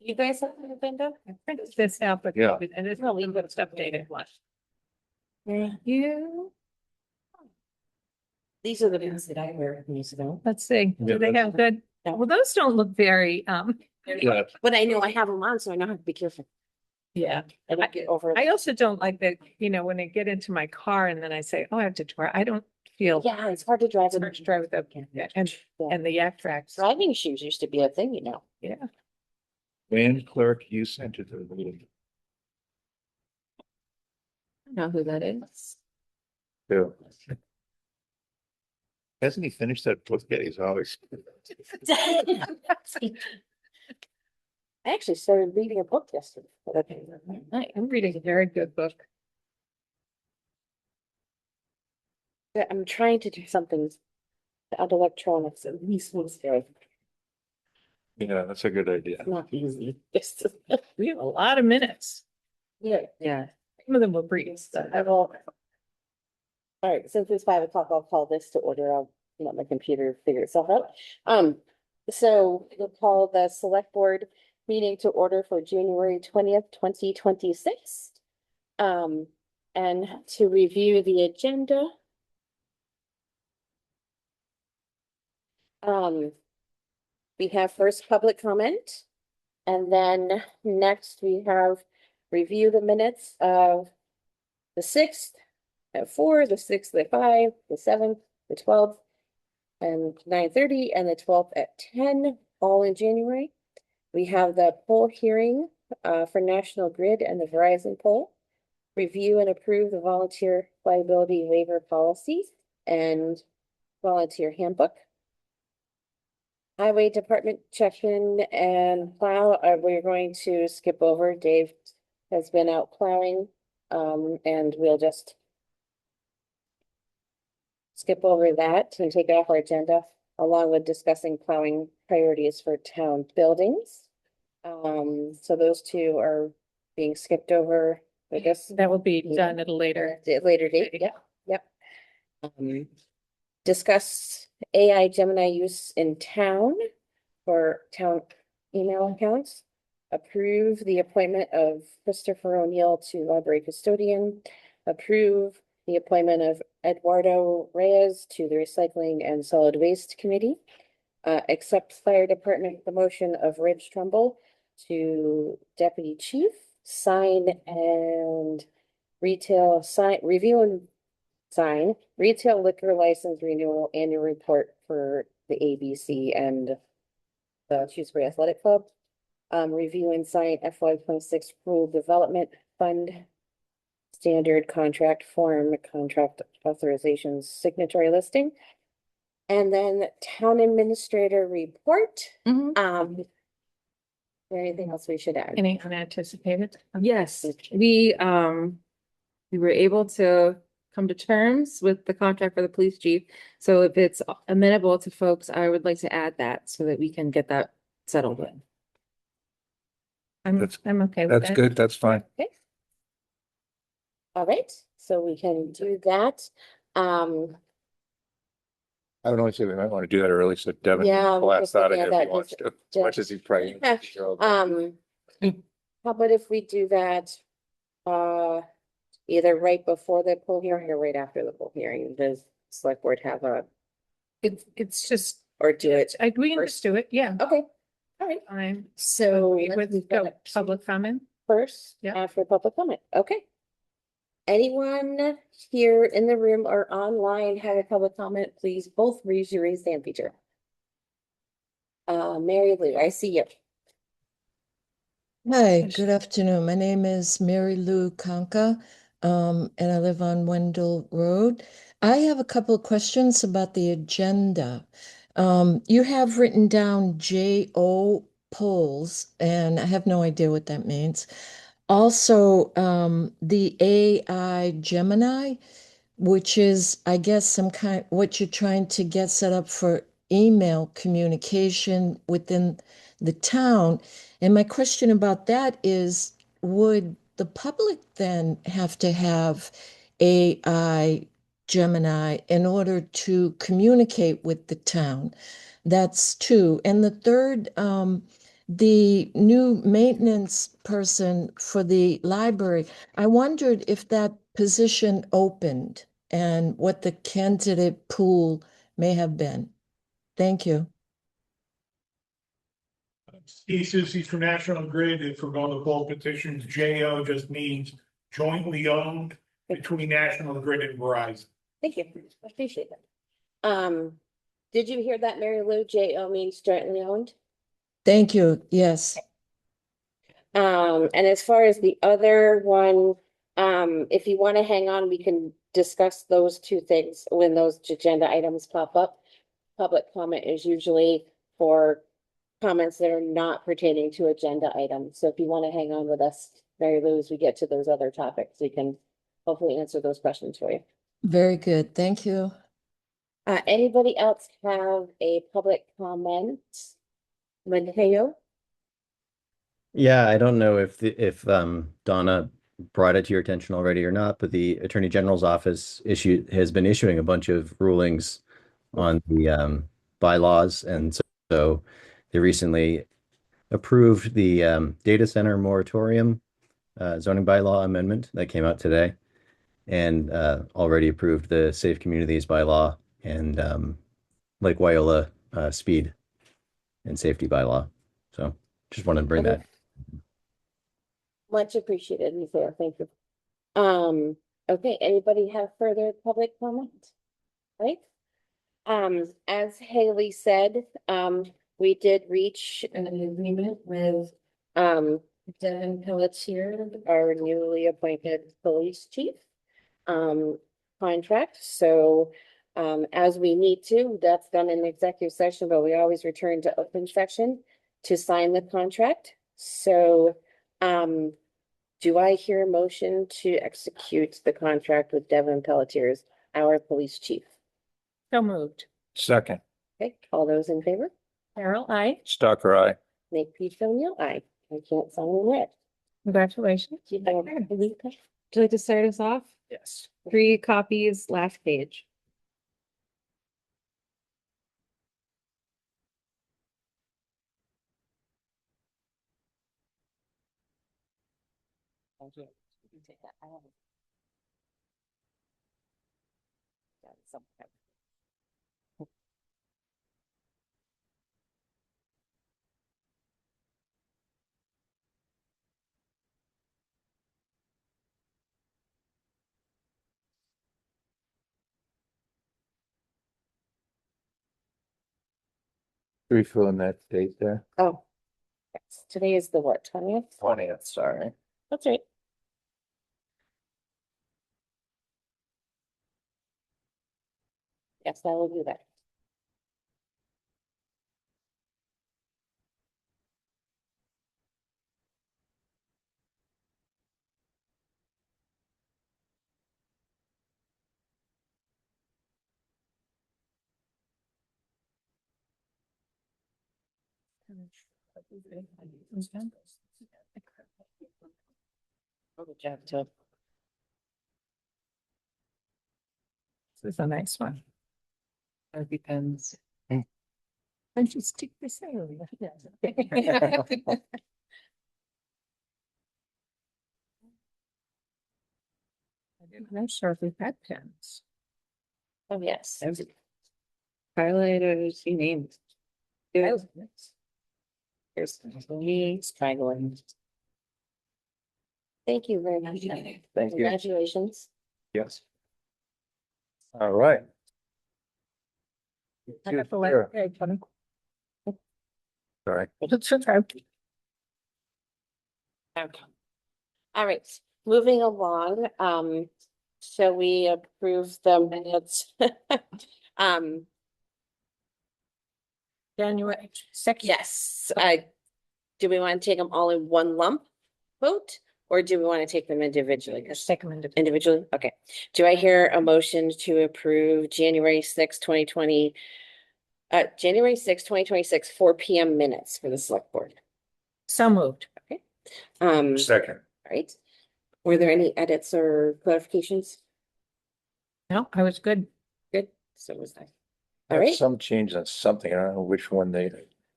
You guys have an agenda? I printed this out, but Yeah. and it's really good updated one. Thank you. These are the ones that I wear years ago. Let's see, Yeah, do they have good? No. Well, those don't look very, Yeah, But I know I have them on, so I know how to be careful. yeah. I don't get over. I also don't like that, when I get into my car and then I say, oh, I have to drive, I don't feel. Yeah, it's hard to drive. It's hard to drive with the, and the yak tracks. Driving shoes used to be a thing, you know. Yeah. Van Clerk, you sent it to the meeting I know who that is. too. Hasn't he finished that book yet? He's always. I actually started reading a book yesterday. I'm reading a very good book. I'm trying to do something on electronics, at least once a day. Yeah, that's a good idea. It's not easy. We have a lot of minutes. Yeah. Some of them were brief. I will. All right, since it's 5 o'clock, I'll call this to order. I'll let my computer figure itself out. So we'll call the select board meeting to order for January 20th, 2026. And to review the agenda. We have first public comment. And then next we have review the minutes of the 6th at 4, the 6th at 5, the 7th, the 12th, and 9:30, and the 12th at 10, all in January. We have the poll hearing for National Grid and the Verizon poll. Review and approve the volunteer liability waiver policy and volunteer handbook. Highway Department check-in and plow, we're going to skip over. Dave has been out plowing, and we'll just skip over that and take it off our agenda, along with discussing plowing priorities for town buildings. So those two are being skipped over, I guess. That will be done at a later. Later date, yep. Discuss AI Gemini use in town for town email accounts. Approve the appointment of Christopher O'Neill to library custodian. Approve the appointment of Eduardo Reyes to the Recycling and Solid Waste Committee. Accept fire department promotion of Ridge Trumbull to deputy chief. Sign and retail sign, review and sign retail liquor license renewal annual report for the ABC and the Shrewsbury Athletic Club. Review and sign FY26 Rural Development Fund standard contract form, contract authorizations, signatory listing. And then town administrator report. Is there anything else we should add? Any unanticipated? Yes, we were able to come to terms with the contract for the police chief. So if it's amenable to folks, I would like to add that so that we can get that settled with. I'm okay with that. That's good. That's fine. Okay. All right, so we can do that. I would only say we might want to do that early, so Devin Yeah, can blast just out of looking here at if he that, wants just- to, as much as he's praying. How about if we do that, either right before the poll hearing or right after the poll hearing? Does select board have a, It's just, or do it? we can just do it, yeah. Okay, all right, I'm so with let's go go public comment. first, Yeah. after public comment, okay. Anyone here in the room or online have a public comment, please both raise your hand feature. Mary Lou, I see you. Hi, good afternoon. My name is Mary Lou Kanka, and I live on Wendell Road. I have a couple of questions about the agenda. You have written down JO polls, and I have no idea what that means. Also, the AI Gemini, which is, I guess, some kind, what you're trying to get set up for email communication within the town. And my question about that is, would the public then have to have AI Gemini in order to communicate with the town? That's two. And the third, the new maintenance person for the library. I wondered if that position opened and what the candidate pool may have been. Thank you. Steve Susie from National Grid. If we're going to call petitions, JO just means jointly owned between National Grid and Verizon. Thank you. I appreciate that. Did you hear that, Mary Lou? JO means jointly owned? Thank you. Yes. And as far as the other one, if you want to hang on, we can discuss those two things when those agenda items pop up. Public comment is usually for comments that are not pertaining to agenda items. So if you want to hang on with us, Mary Lou, as we get to those other topics, we can hopefully answer those questions for you. Very good. Thank you. Anybody else have a public comment? Mateo? Yeah, I don't know if Donna brought it to your attention already or not, but the Attorney General's office has been issuing a bunch of rulings on the bylaws, and so they recently approved the data center moratorium zoning bylaw amendment that came out today, and already approved the Safe Communities bylaw and Lake Wyola speed and safety bylaw. So just wanted to bring that. Much appreciated, Mateo. Thank you. Okay, anybody have further public comment? Right? As Haley said, we did reach an agreement with Devin Pelletier, our newly appointed police chief contract. So as we need to, that's done in executive session, but we always return to open session to sign the contract. So do I hear a motion to execute the contract with Devin Pelletier as our police chief? So moved. Second, Okay, all those in favor? Carol, I. Stalker, aye. Make Pete O'Neill, aye. I can't sign in red. Congratulations. Would you like to start us off? Yes. 3 copies, last page. Thank you. You can take that. I have it. Got it somewhere. We fill in that date there. Oh, yes, today is the what, 20th? 20th, sorry. That's right. Yes, I will do that. Good job, Todd. This is a nice one. Sharpie pens. And you stick this in. I didn't know Sharpie had pens. Oh, yes. Highlighters, you name it. Oh, yes. Here's me struggling. Thank you very much. Heather. Thank you. Congratulations. Yes. All right. I got the Sure. letter. Okay, funny. Sorry. It's okay. Okay. All right, moving along, shall we approve the minutes? January 2nd. Yes, do we want to take them all in one lump vote? Or do we want to take them individually? Let's take them into. Individually, okay. Do I hear a motion to approve January 6, 2020? January 6, 2026, 4 PM minutes for the select board? So moved. Second. Right. Were there any edits or clarifications? No, I was good. Good, so was I. All right, Some change on something. I don't know which one they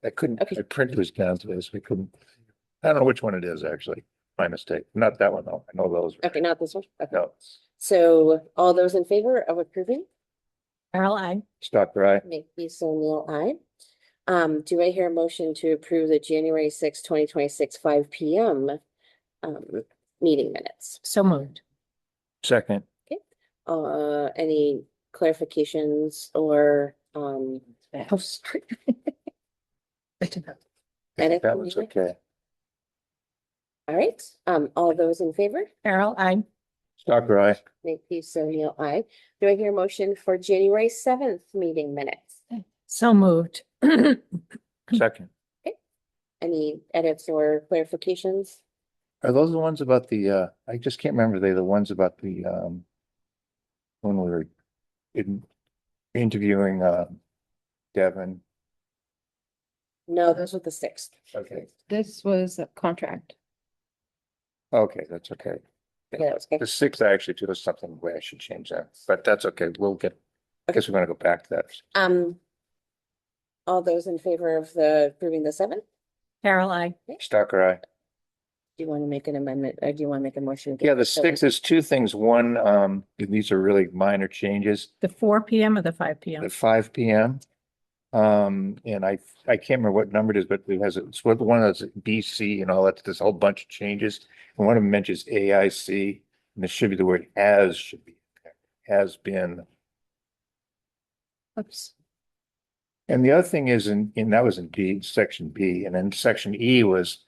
I couldn't, Okay. my printer was down today, so I couldn't. I don't know which one it is, actually. My mistake. Not that one, though. I know those. Okay, not this one. Okay. No, So all those in favor of approving? Carol, I. Stocker, I. Makepeace O'Neill, aye. Do I hear a motion to approve the January 6, 2026, 5 p.m. Meeting minutes? So moved. Second. Any clarifications or Oh, sorry. I think Edit that from was you? okay. all right, all those in favor? Carol, I. Stocker, I. Makepeace O'Neill, aye. Do I hear a motion for January 7th meeting minutes? So moved. Second. Any edits or clarifications? Are those the ones about the, I just can't remember, they the ones about the, when we were interviewing, Devin? No, those were the 6th. Okay, This was a contract. okay, that's okay. Okay, that was okay. The 6th, I actually do something where I should change that, but that's okay. We'll get, I guess we're gonna go back to that. All those in favor of the approving the 7th? Carol, I. Stocker, I. Do you want to make an amendment or do you want to make a motion? Yeah, the 6th is two things. One, these are really minor changes. The 4 p.m. or the 5 p.m.? At 5 p.m. And I can't remember what number it is, but it has, it's what one that's BC and all that, this whole bunch of changes. And one of them mentions AIC, and it should be the word should be, has been. Oops. And the other thing is in that was in B, section B, and then section E was,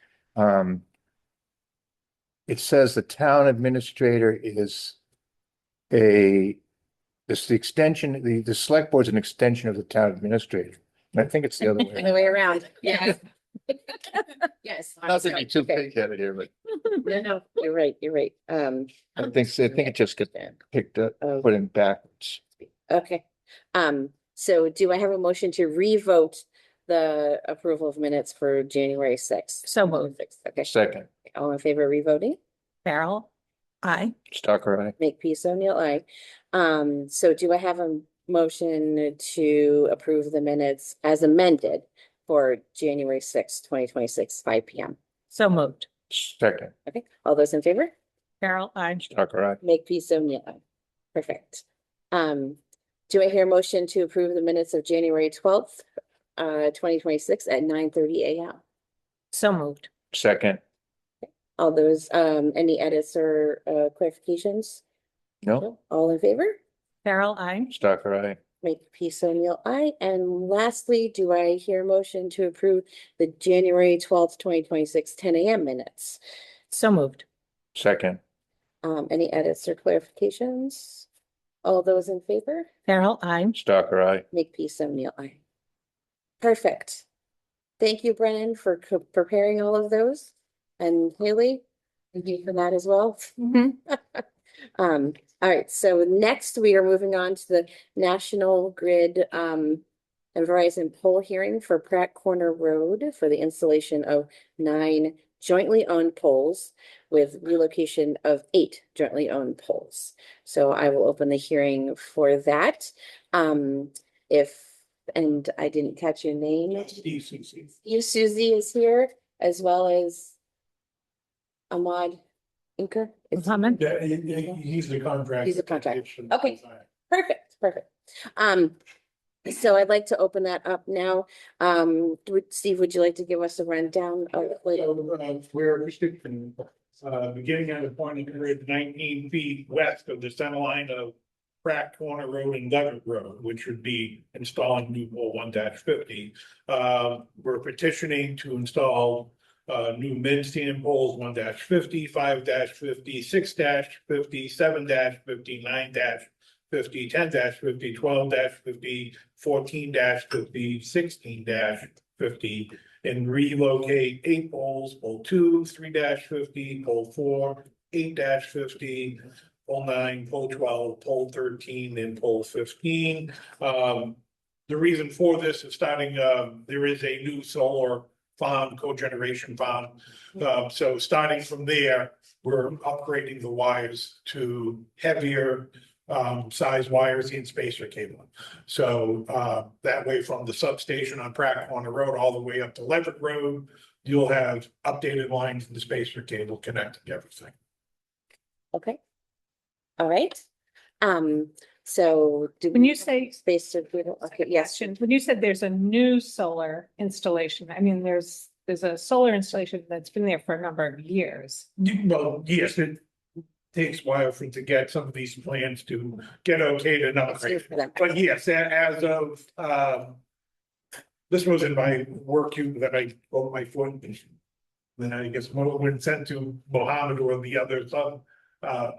it says the town administrator is this the extension, the select board's an extension of the town administrator. And I think it's the other way. Other way around. Yeah. Yes. Not to be too Okay. big-headed here, but No, you're right, you're right. I think it just gets picked up, Oh. put in backwards. Okay. So do I have a motion to revote the approval of minutes for January 6th? So moved. Okay, Second, all in favor of revoting? Carol, I. Stocker, I. Makepeace O'Neill, aye. So do I have a motion to approve the minutes as amended for January 6th, 2026, 5 p.m.? So moved. Second, Okay, all those in favor? Carol, I. Stocker, I. Makepeace O'Neill, aye. Perfect. Do I hear a motion to approve the minutes of January 12th, 2026 at 9:30 a.m.? So moved. Second, All those, any edits or clarifications? no, All in favor? Carol, I. Stocker, I. Makepeace O'Neill, aye. And lastly, do I hear a motion to approve the January 12th, 2026, 10 a.m. minutes? So moved. Second, Any edits or clarifications? All those in favor? Carol, I. Stocker, I. Makepeace O'Neill, aye. Perfect. Thank you, Brennan, for preparing all of those. And Haley, thank you for that as well. All right, so next we are moving on to the National Grid and Verizon poll hearing for Pratt Corner Road for the installation of 9 jointly owned poles with relocation of 8 jointly owned poles. So I will open the hearing for that. And I didn't catch your name. Steve Susie. You, Susie, is here as well as Ahmad Inker. Is he Mohammed? here? Yeah, he's the contractor. He's a contractor. Okay. Perfect. So I'd like to open that up now. Steve, would you like to give us a rundown of We're restricting, beginning at a point in grid 19 feet west of the center line of Pratt Corner Road and Douglas Road, which would be installing new pole 1-50. We're petitioning to install new mid-stand poles 1-50, 5-50, 6-50, 7-50, 9-50, 10-50, 12-50, 14-50, 16-50, and relocate 8 poles, pole 2, 3-50, pole 4, 8-50, pole 9, pole 12, pole 13, and pole 15. The reason for this is starting, there is a new solar farm, cogeneration farm. So starting from there, we're upgrading the wires to heavier size wires in spacer cable. So, that way from the substation on Pratt Corner Road all the way up to Leverett Road, you'll have updated lines and spacer cable connecting everything. Okay. All right. So do When we you say space to, okay, yes, question, when you said there's a new solar installation, I mean, there's a solar installation that's been there for a number of years. Well, yes, it takes a while for to get some of these plans to get okayed and upgraded. for them. But yes, as of, this was in my work queue that I broke my foot. Then I guess when sent to Mohammed or the other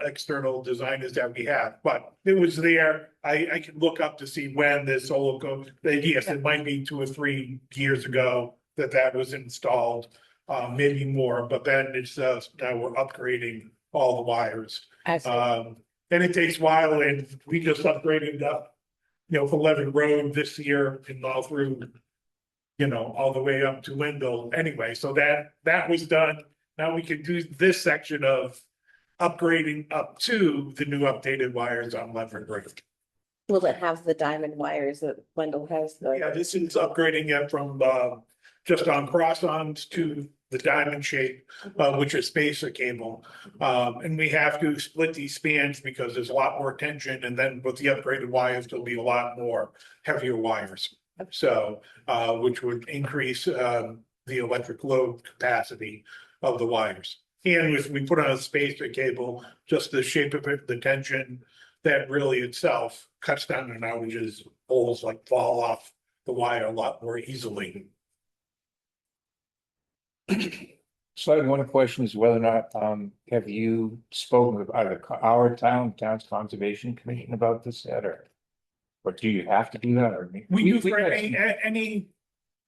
external designers that we have, but it was there. I can look up to see when this solar goes. Yes, it might be 2 or 3 years ago that was installed, maybe more, but then it's now we're upgrading all the wires. As And it takes a while, and we just upgraded up, for Leverett Road this year and all through, all the way up to Wendell anyway, so that was done. Now we can do this section of upgrading up to the new updated wires on Leverett Road. Will it have the diamond wires that Wendell has? Yeah, this is upgrading it from, just on cross arms to the diamond shape, which is spacer cable. And we have to split these spans because there's a lot more tension, and then with the upgraded wires, there'll be a lot more heavier wires. So, which would increase, the electric load capacity of the wires. And if we put on a spacer cable, just the shape of it, the tension, that really itself cuts down on outages, poles like fall off the wire a lot more easily. So one question is whether or not, have you spoken with either our town's conservation commission about this yet, or do you have to do that, or? We do for any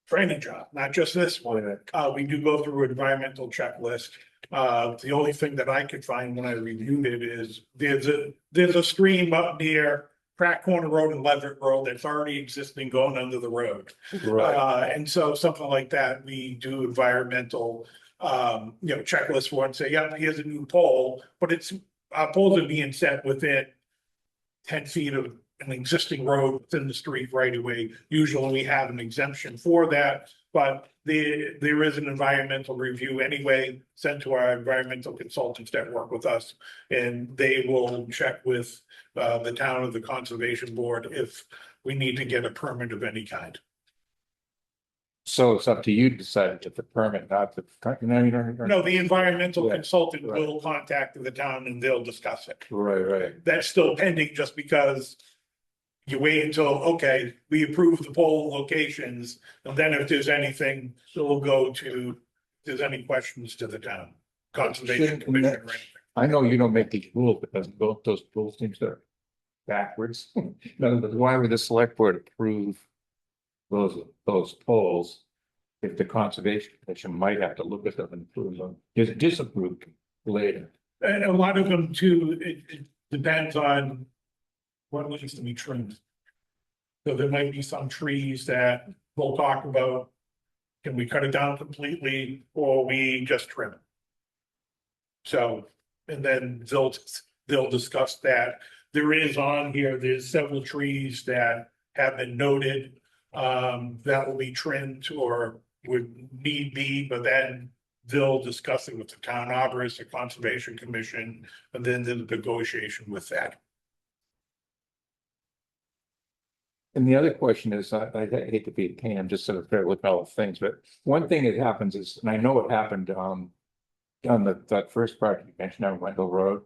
drainage job, not just this one. We do go through an environmental checklist. The only thing that I could find when I reviewed it is there's a stream up near Pratt Corner Road and Leverett Road that's already existing going under the road. Right, And so something like that, we do environmental, checklist for and say, yeah, here's a new pole, but poles are being set within 10 feet of an existing road within the street right away. Usually we have an exemption for that, but there is an environmental review anyway sent to our environmental consultants that work with us. And they will check with the town of the conservation board if we need to get a permit of any kind. so it's up to you to decide if the permit, not the. No, the environmental Yeah, consultant right. will contact the town and they'll discuss it. Right. That's still pending just because you wait until, okay, we approve the poll locations, and then if there's anything, we'll go to, if there's any questions to the town. Conservation Shouldn't Commission or that- anything. I know you don't make these rules, because both those rules seem to backwards. In other words, why would the select board approve those polls if the conservation commission might have to look at them and approve them, disapprove them later? And a lot of them too, it depends on what needs to be trimmed. So there might be some trees that we'll talk about. Can we cut it down completely or we just trim it? So, and then they'll discuss that. There is on here, there's several trees that have been noted that will be trimmed or would need be, but then they'll discuss it with the town arborist, the conservation commission, and then the negotiation with that. And the other question is, I hate to be a pain, I'm just sort of fair with all the things, but one thing that happens is, and I know it happened, on that first project you mentioned on Wendell Road.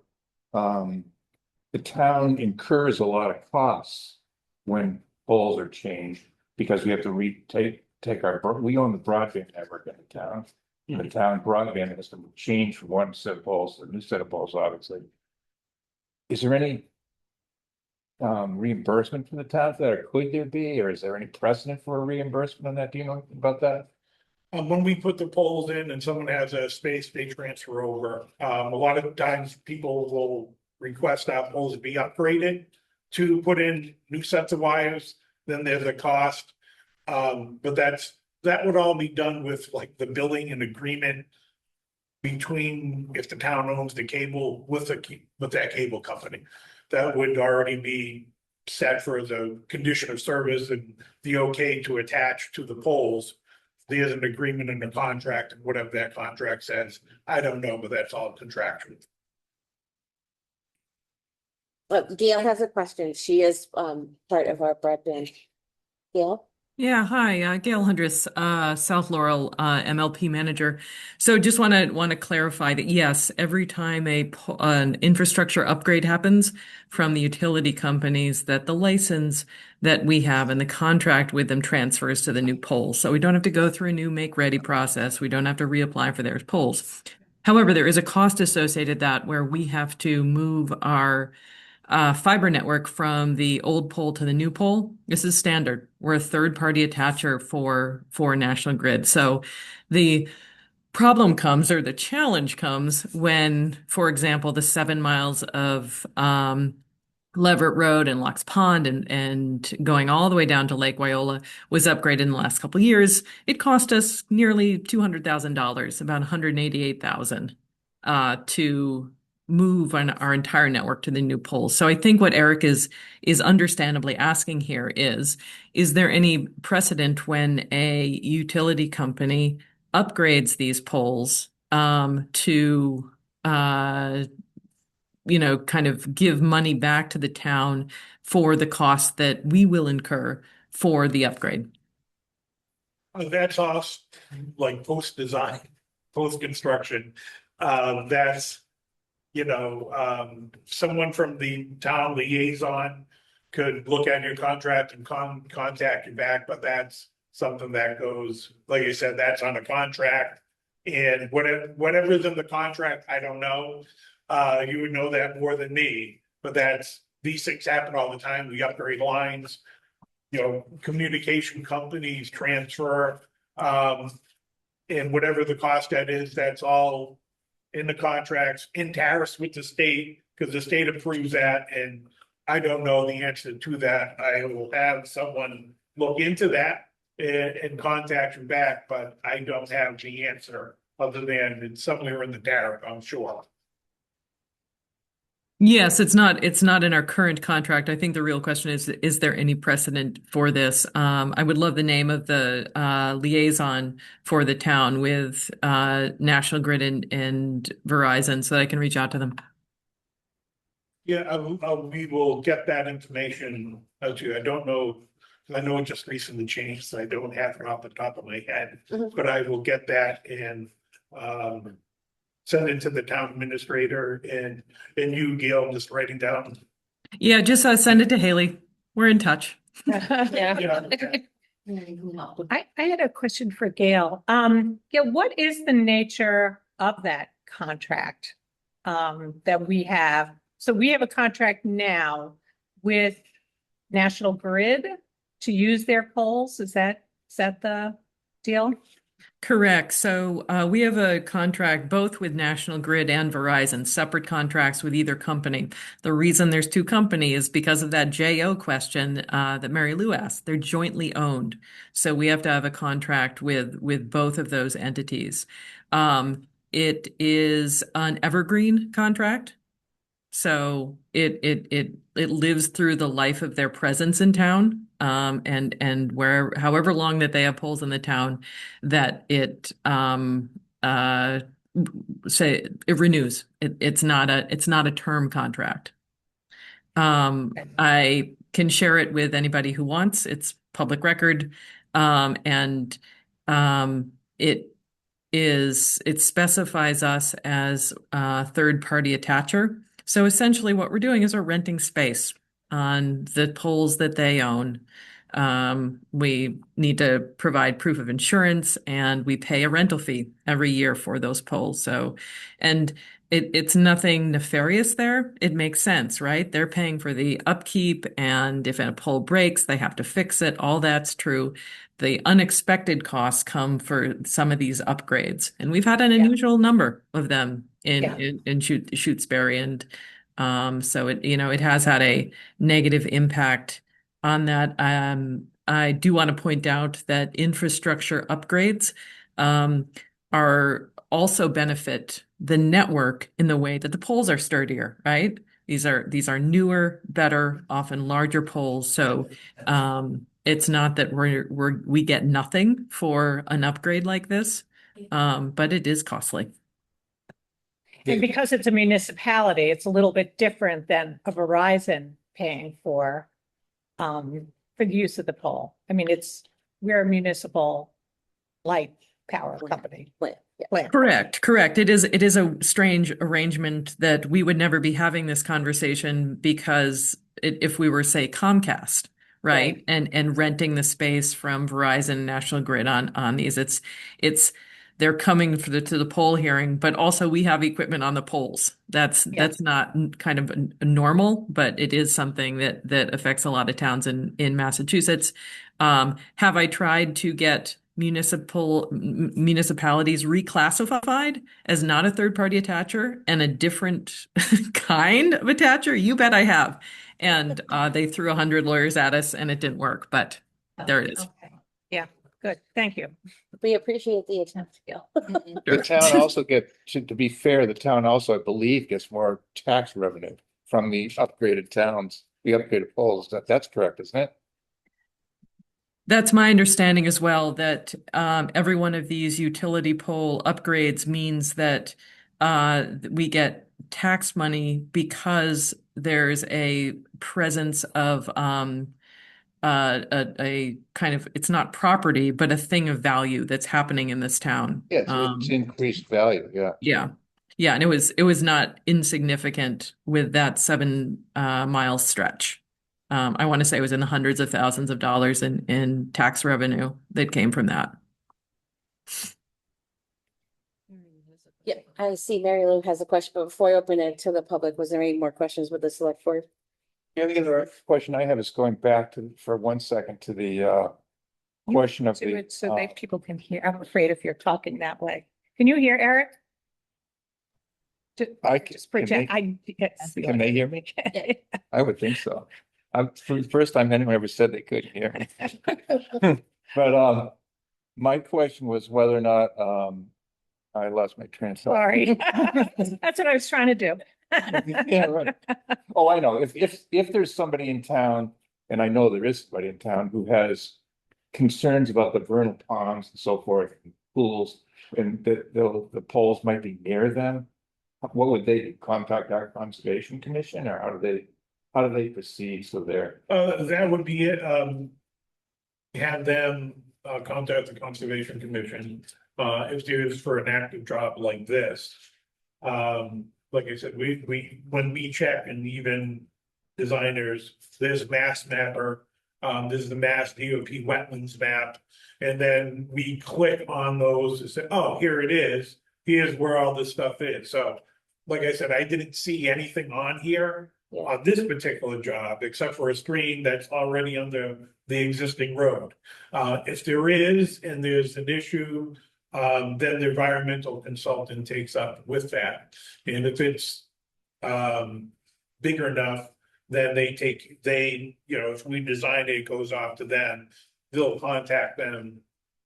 The town incurs a lot of costs when poles are changed, because we have to take we own the broadband network in the town. The town broadband has to change from one set of poles to a new set of poles, obviously. Is there any reimbursement from the town for that, or could there be, or is there any precedent for a reimbursement on that? Do you know anything about that? When we put the poles in and someone has a space, they transfer over. A lot of times people will request our poles to be upgraded to put in new sets of wires, then there's a cost. But that would all be done with like the billing and agreement between, if the town owns the cable with that cable company. that would already be set for the condition of service and the okay to attach to the poles. There's an agreement in the contract, and whatever that contract says, I don't know, but that's all contractual. Gail has a question. She is part of our broadband. Gail? Yeah, hi, Gail Hundress, South Laurel, MLP manager. So just want to clarify that yes, every time an infrastructure upgrade happens from the utility companies, that the license that we have and the contract with them transfers to the new poles. So we don't have to go through a new make ready process. We don't have to reapply for their poles. However, there is a cost associated that where we have to move our fiber network from the old pole to the new pole. This is standard. We're a third-party attacher for National Grid. So the problem comes, or the challenge comes, when, for example, the 7 miles of Leverett Road and Locks Pond and going all the way down to Lake Wyola was upgraded in the last couple of years. It cost us nearly $200,000, about $188,000 to move on our entire network to the new poles. So I think what Eric is understandably asking here is there any precedent when a utility company upgrades these poles to kind of give money back to the town for the cost that we will incur for the upgrade? That's us, like post-design, post-construction. That's, someone from the town liaison could look at your contract and contact you back, but that's something that goes, like you said, that's on a contract. And whatever's in the contract, I don't know. You would know that more than me, but these things happen all the time. We upgrade lines, communication companies transfer, and whatever the cost that is, that's all in the contracts, in tariffs with the state, because the state approves that, and I don't know the answer to that. I will have someone look into that and contact you back, but I don't have the answer other than it's somewhere in the tariff, I'm sure. Yes, it's not in our current contract. I think the real question is there any precedent for this? I would love the name of the liaison for the town with National Grid and Verizon so that I can reach out to them. Yeah, we will get that information out to you. I don't know, I know it just recently changed, so I don't have it off the top of my head, but I will get that and send it to the town administrator and you, Gail, just writing down. Yeah, just send it to Haley. We're in touch. I had a question for Gail. Gail, what is the nature of that contract that we have? So we have a contract now with National Grid to use their poles. Is that the deal? Correct. So we have a contract both with National Grid and Verizon, separate contracts with either company. The reason there's two companies is because of that JO question that Mary Lou asked. They're jointly owned. So we have to have a contract with both of those entities. It is an evergreen contract. So it lives through the life of their presence in town, and however long that they have poles in the town, that it renews. It's not a term contract. I can share it with anybody who wants. It's public record, and it specifies us as a third-party attacher. So essentially what we're doing is we're renting space on the poles that they own. We need to provide proof of insurance and we pay a rental fee every year for those poles. So, and it's nothing nefarious there. It makes sense, right? They're paying for the upkeep, and if a pole breaks, they have to fix it. All that's true. The unexpected costs come for some of these upgrades, and we've had an unusual number of them in Shutesbury, and so it has had a negative impact on that. I do want to point out that infrastructure upgrades are also benefit the network in the way that the poles are sturdier, right? These are newer, better, often larger poles. So it's not that we get nothing for an upgrade like this, but it is costly. And because it's a municipality, it's a little bit different than a Verizon paying for the use of the pole. I mean, we're a municipal light power company. Plant, yeah. Plant. Correct. It is a strange arrangement that we would never be having this conversation because if we were, say, Comcast, right? And renting the space from Verizon, National Grid on these, it's they're coming to the poll hearing, but also we have equipment on the polls. That's not kind of a normal, but it is something that affects a lot of towns in Massachusetts. Have I tried to get municipalities reclassified as not a third-party attacher and a different kind of attacher? You bet I have. And they threw 100 lawyers at us and it didn't work, but there it is. Okay. Yeah, good. Thank you. We appreciate the attempt, Gail. The town also to be fair, the town also, I believe, gets more tax revenue from the upgraded towns, the upgraded poles. That's correct, isn't it? That's my understanding as well, that every one of these utility pole upgrades means that we get tax money because there's a presence of a kind of, it's not property, but a thing of value that's happening in this town. Yes, it's increased value, yeah. Yeah, and it was not insignificant with that 7 mile stretch. I want to say it was in the hundreds of thousands of dollars in tax revenue that came from that. Yeah, I see Mary Lou has a question, but before I open it to the public, was there any more questions with the select board? Yeah, the other question I have is going back for 1 second to the question of Do the. it so that people can hear. I'm afraid if you're talking that way. Can you hear Eric? I can, Just pretend. Yes. can they hear me? I would think so. For the first time anyone ever said they couldn't hear me. But my question was whether or not I lost my train of thought. Sorry. That's what I was trying to do. Yeah, right. Oh, I know. If there's somebody in town, and I know there is somebody in town who has concerns about the vernal ponds and so forth, and pools, and the poles might be near them, what would they do? Contact our conservation commission, or how do they proceed? So they're That would be it. Have them contact the Conservation Commission if there is for an active job like this. Like I said, when we check, and even designers, there's Mass Mapper, there's the Mass DOT wetlands map, and then we click on those and say, oh, here it is. Here's where all this stuff is. So, like I said, I didn't see anything on here on this particular job, except for a screen that's already under the existing road. If there is, and there's an issue, then the environmental consultant takes up with that. And if it's bigger enough, then if we design it, goes off to them, they'll contact them,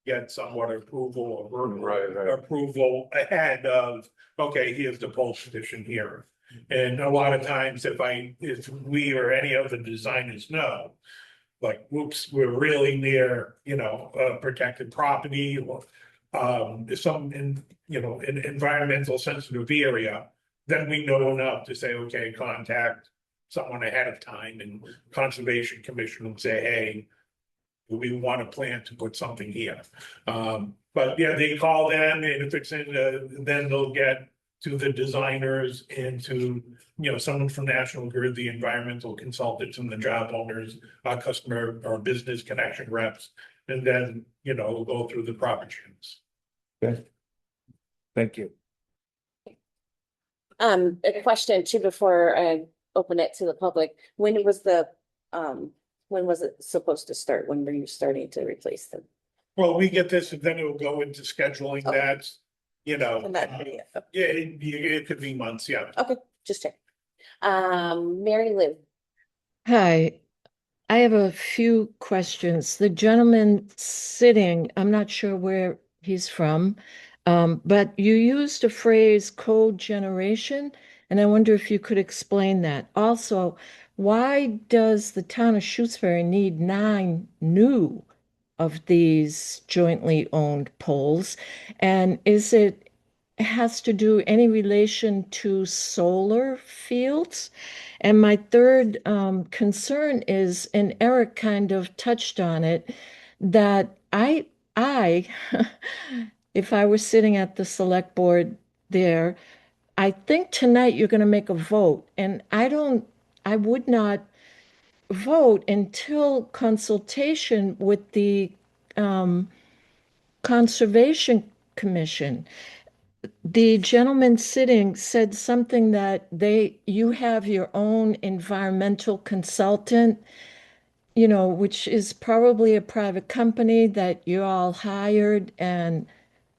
get somewhat approval or verbal approval ahead of, okay, here's the pole position here. And a lot of times if we or any of the designers know, like, whoops, we're really near, protected property, or some an environmental sensitive area, then we know enough to say, okay, contact someone ahead of time, and Conservation Commission will say, hey, we want a plan to put something here. But yeah, they call them, and if it's then they'll get to the designers and to, someone from National Grid, the environmental consultants and the job owners, our customer or business connection reps, and then, we'll go through the proper channels. Okay. Thank you. A question too, before I open it to the public, when was it supposed to start? When were you starting to replace them? Well, we get this, and then it will go into scheduling that, And that- yeah, it could be months, yeah. Okay, just check. Mary Lou. Hi, I have a few questions. The gentleman sitting, I'm not sure where he's from, but you used a phrase cogeneration. And I wonder if you could explain that. Also, why does the town of Shrewsbury need 9 new of these jointly owned poles? And is it has to do any relation to solar fields? And my third concern is, and Eric kind of touched on it, that I, if I were sitting at the select board there, I think tonight you're going to make a vote, and I would not vote until consultation with the um, Conservation Commission. The gentleman sitting said something that you have your own environmental consultant, which is probably a private company that you all hired. And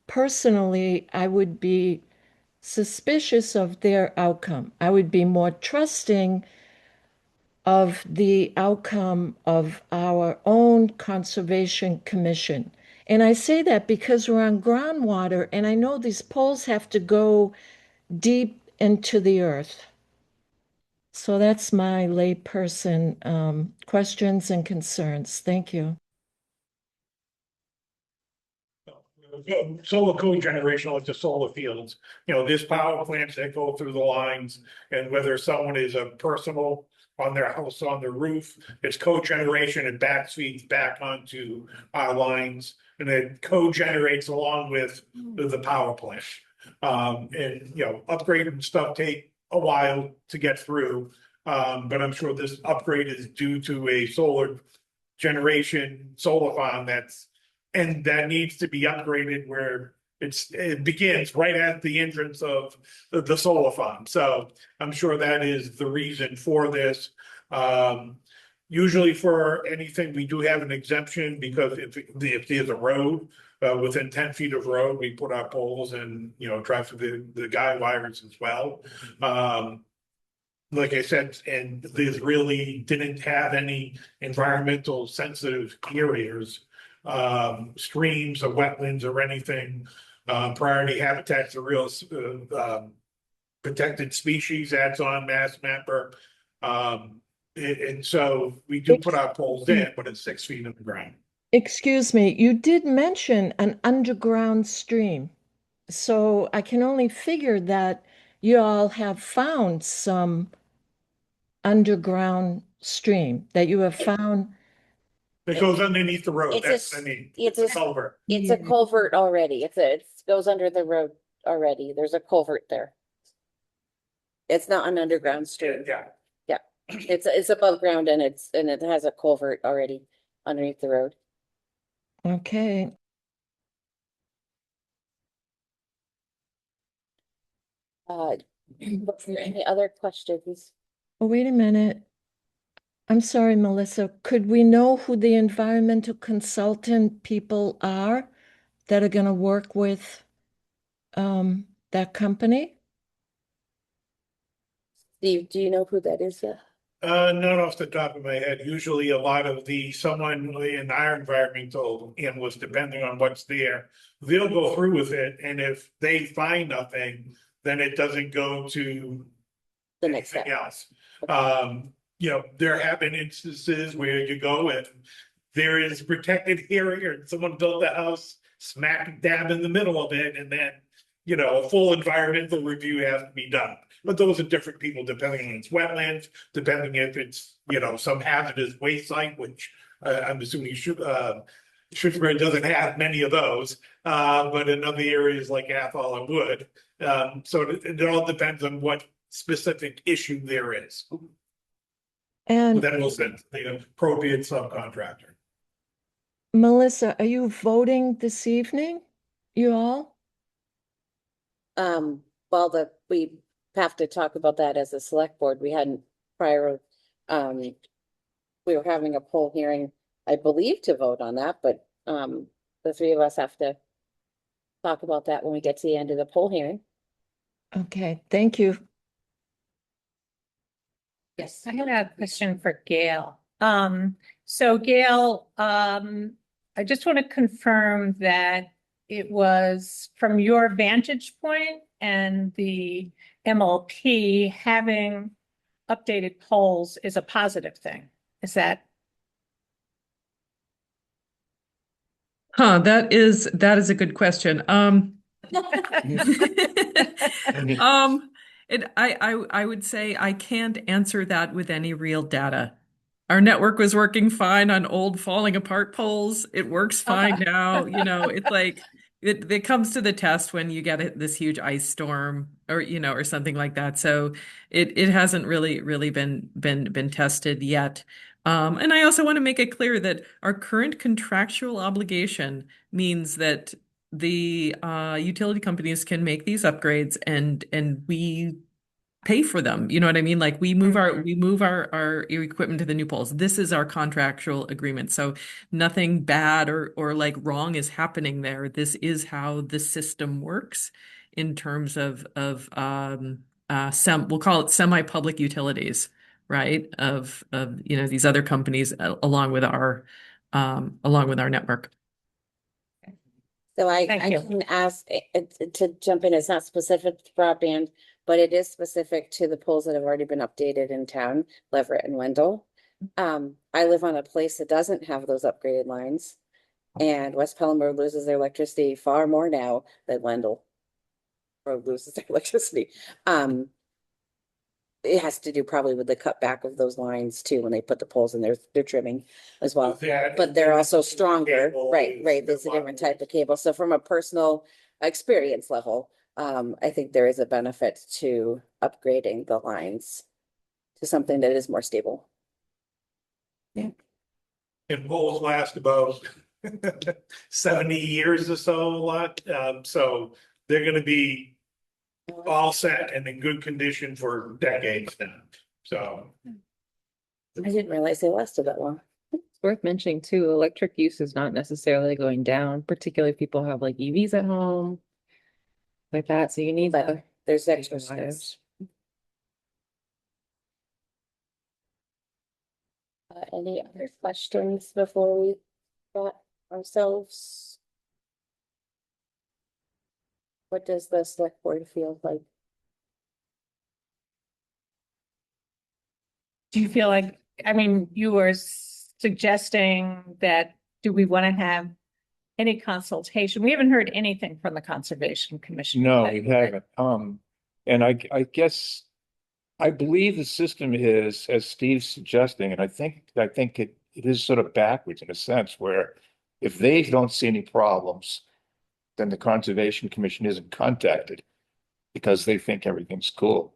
personally, I would be suspicious of their outcome. I would be more trusting of the outcome of our own Conservation Commission. And I say that because we're on groundwater, and I know these poles have to go deep into the earth. So that's my layperson questions and concerns. Thank you. Solar cogeneration, like the solar fields, there's power plants that go through the lines, and whether someone is a personal on their house, on their roof, it's cogeneration and feeds back onto our lines, and it cogenerates along with the power plant. And upgrading stuff take a while to get through, but I'm sure this upgrade is due to a solar farm that needs to be upgraded where it begins right at the entrance of the solar farm. So I'm sure that is the reason for this. Usually for anything, we do have an exemption because if there's a road within 10 feet of road, we put our poles and, drive through the guide wires as well. Like I said, and this really didn't have any environmental sensitive areas, streams or wetlands or anything. Priority habitats are real protected species that's on Mass Mapper. And so we do put our poles in, but it's 6 feet in the ground. Excuse me, you did mention an underground stream. So I can only figure that you all have found some underground stream, that you have found. It goes underneath the road. It's It's a a culvert. It's a culvert already. It goes under the road already. There's a culvert there. It's not an underground stream. Yeah. It's above ground and it has a culvert already underneath the road. Okay. Any other questions? Oh, wait a minute. I'm sorry, Melissa. Could we know who the environmental consultant people are that are going to work with that company? Steve, do you know who that is yet? Not off the top of my head. Usually a lot of someone in our environmental analyst, depending on what's there, they'll go through with it. And if they find nothing, then it doesn't go to The next step. anything else. There have been instances where you go and there is protected area and someone built a house smack dab in the middle of it, and then a full environmental review has to be done. But those are different people depending on its wetlands, depending if it's some hazardous waste site, which I'm assuming Shrewsbury doesn't have many of those, but in other areas like Athol and Wood. So it all depends on what specific issue there is. And That will send the appropriate subcontractor. Melissa, are you voting this evening? You all? Well, we have to talk about that as a select board. We hadn't we were having a poll hearing, I believe, to vote on that, but the three of us have to talk about that when we get to the end of the poll hearing. Okay, thank you. Yes. I had a question for Gail. So Gail, I just want to confirm that it was from your vantage point and the MLP, having updated polls is a positive thing. Is that? That is a good question. I would say I can't answer that with any real data. Our network was working fine on old falling apart poles. It works fine now. It's like it comes to the test when you get this huge ice storm or or something like that. So it hasn't really been tested yet. And I also want to make it clear that our current contractual obligation means that the utility companies can make these upgrades and we pay for them. You know what I mean? Like we move our equipment to the new poles. This is our contractual agreement. So nothing bad or like wrong is happening there. This is how the system works in terms of we'll call it semi-public utilities, right? Of these other companies along with our network. So I Thank you. can ask to jump in, it's not specific to broadband, but it is specific to the poles that have already been updated in town, Leverett and Wendell. I live on a place that doesn't have those upgraded lines. And West Pelham Road loses their electricity far more now than Wendell Road loses their electricity. It has to do probably with the cutback of those lines too, when they put the poles in there, they're trimming as well. But they're also stronger, right, there's a different type of cable. So from a personal experience level, I think there is a benefit to upgrading the lines to something that is more stable. And poles last about 70 years or so, a lot. So they're gonna be all set and in good condition for decades now. So I didn't realize they lasted that long. It's worth mentioning too, electric use is not necessarily going down, particularly if people have like EVs at home. Like that, so you need But the there's extra wires. steps. Any other questions before we got ourselves? What does the select board feel like? Do you feel like, I mean, you were suggesting that, do we want to have any consultation? We haven't heard anything from the Conservation Commission. No, yet. we haven't. And I guess, I believe the system is, as Steve's suggesting, and I think it is sort of backwards in a sense where if they don't see any problems, then the Conservation Commission isn't contacted because they think everything's cool.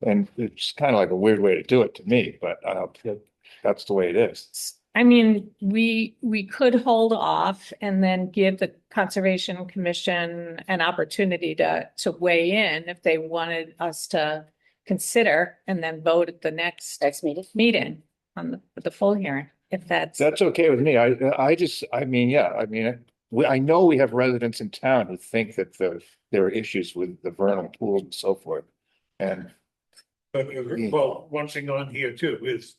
And it's kind of like a weird way to do it to me, but that's the way it is. I mean, we could hold off and then give the Conservation Commission an opportunity to weigh in if they wanted us to consider and then vote at the next meeting on the full hearing, if that's okay with me. I know we have residents in town who think that there are issues with the vernal pools and so forth. And well, one thing on here too is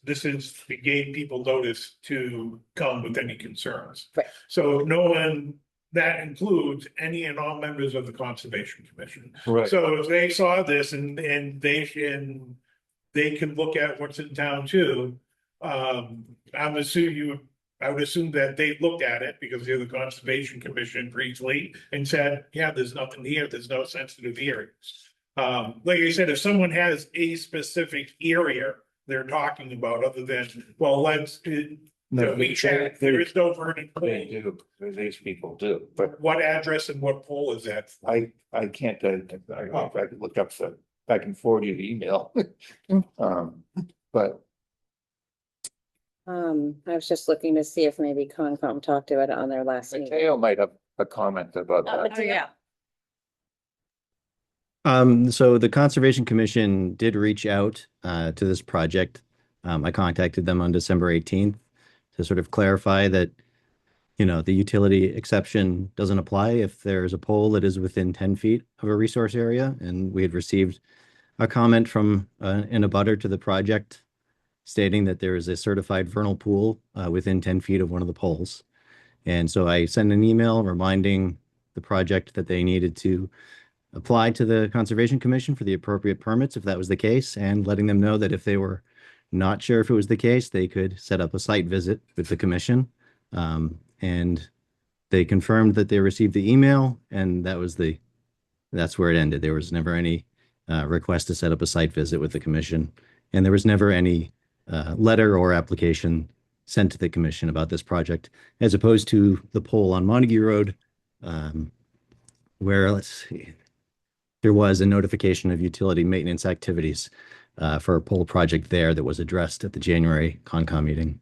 we gave people notice to come with any concerns. Right. So no one, that includes any and all members of the Conservation Commission. right. So if they saw this and they can look at what's in town too. I would assume that they looked at it because they're the Conservation Commission briefly and said, yeah, there's nothing here, there's no sensitive areas. Like I said, if someone has a specific area they're talking about other than, well, we check, there is no vernon pool. These people do, but What address and what pole is that? I can't tell you, I could look up I can forward you the email. But I was just looking to see if maybe Concom talked about it on their last meeting. Mateo might have a comment about Oh, that. but yeah. So the Conservation Commission did reach out to this project. I contacted them on December 18th to sort of clarify that, the utility exception doesn't apply if there's a pole that is within 10 feet of a resource area. And we had received a comment from an abutter to the project stating that there is a certified vernal pool within 10 feet of one of the poles. And so I sent an email reminding the project that they needed to apply to the Conservation Commission for the appropriate permits if that was the case, and letting them know that if they were not sure if it was the case, they could set up a site visit with the commission. And they confirmed that they received the email, and that's where it ended. There was never any request to set up a site visit with the commission, and there was never any letter or application sent to the commission about this project, as opposed to the pole on Montague Road, where, let's see, there was a notification of utility maintenance activities for a pole project there that was addressed at the January Concom meeting.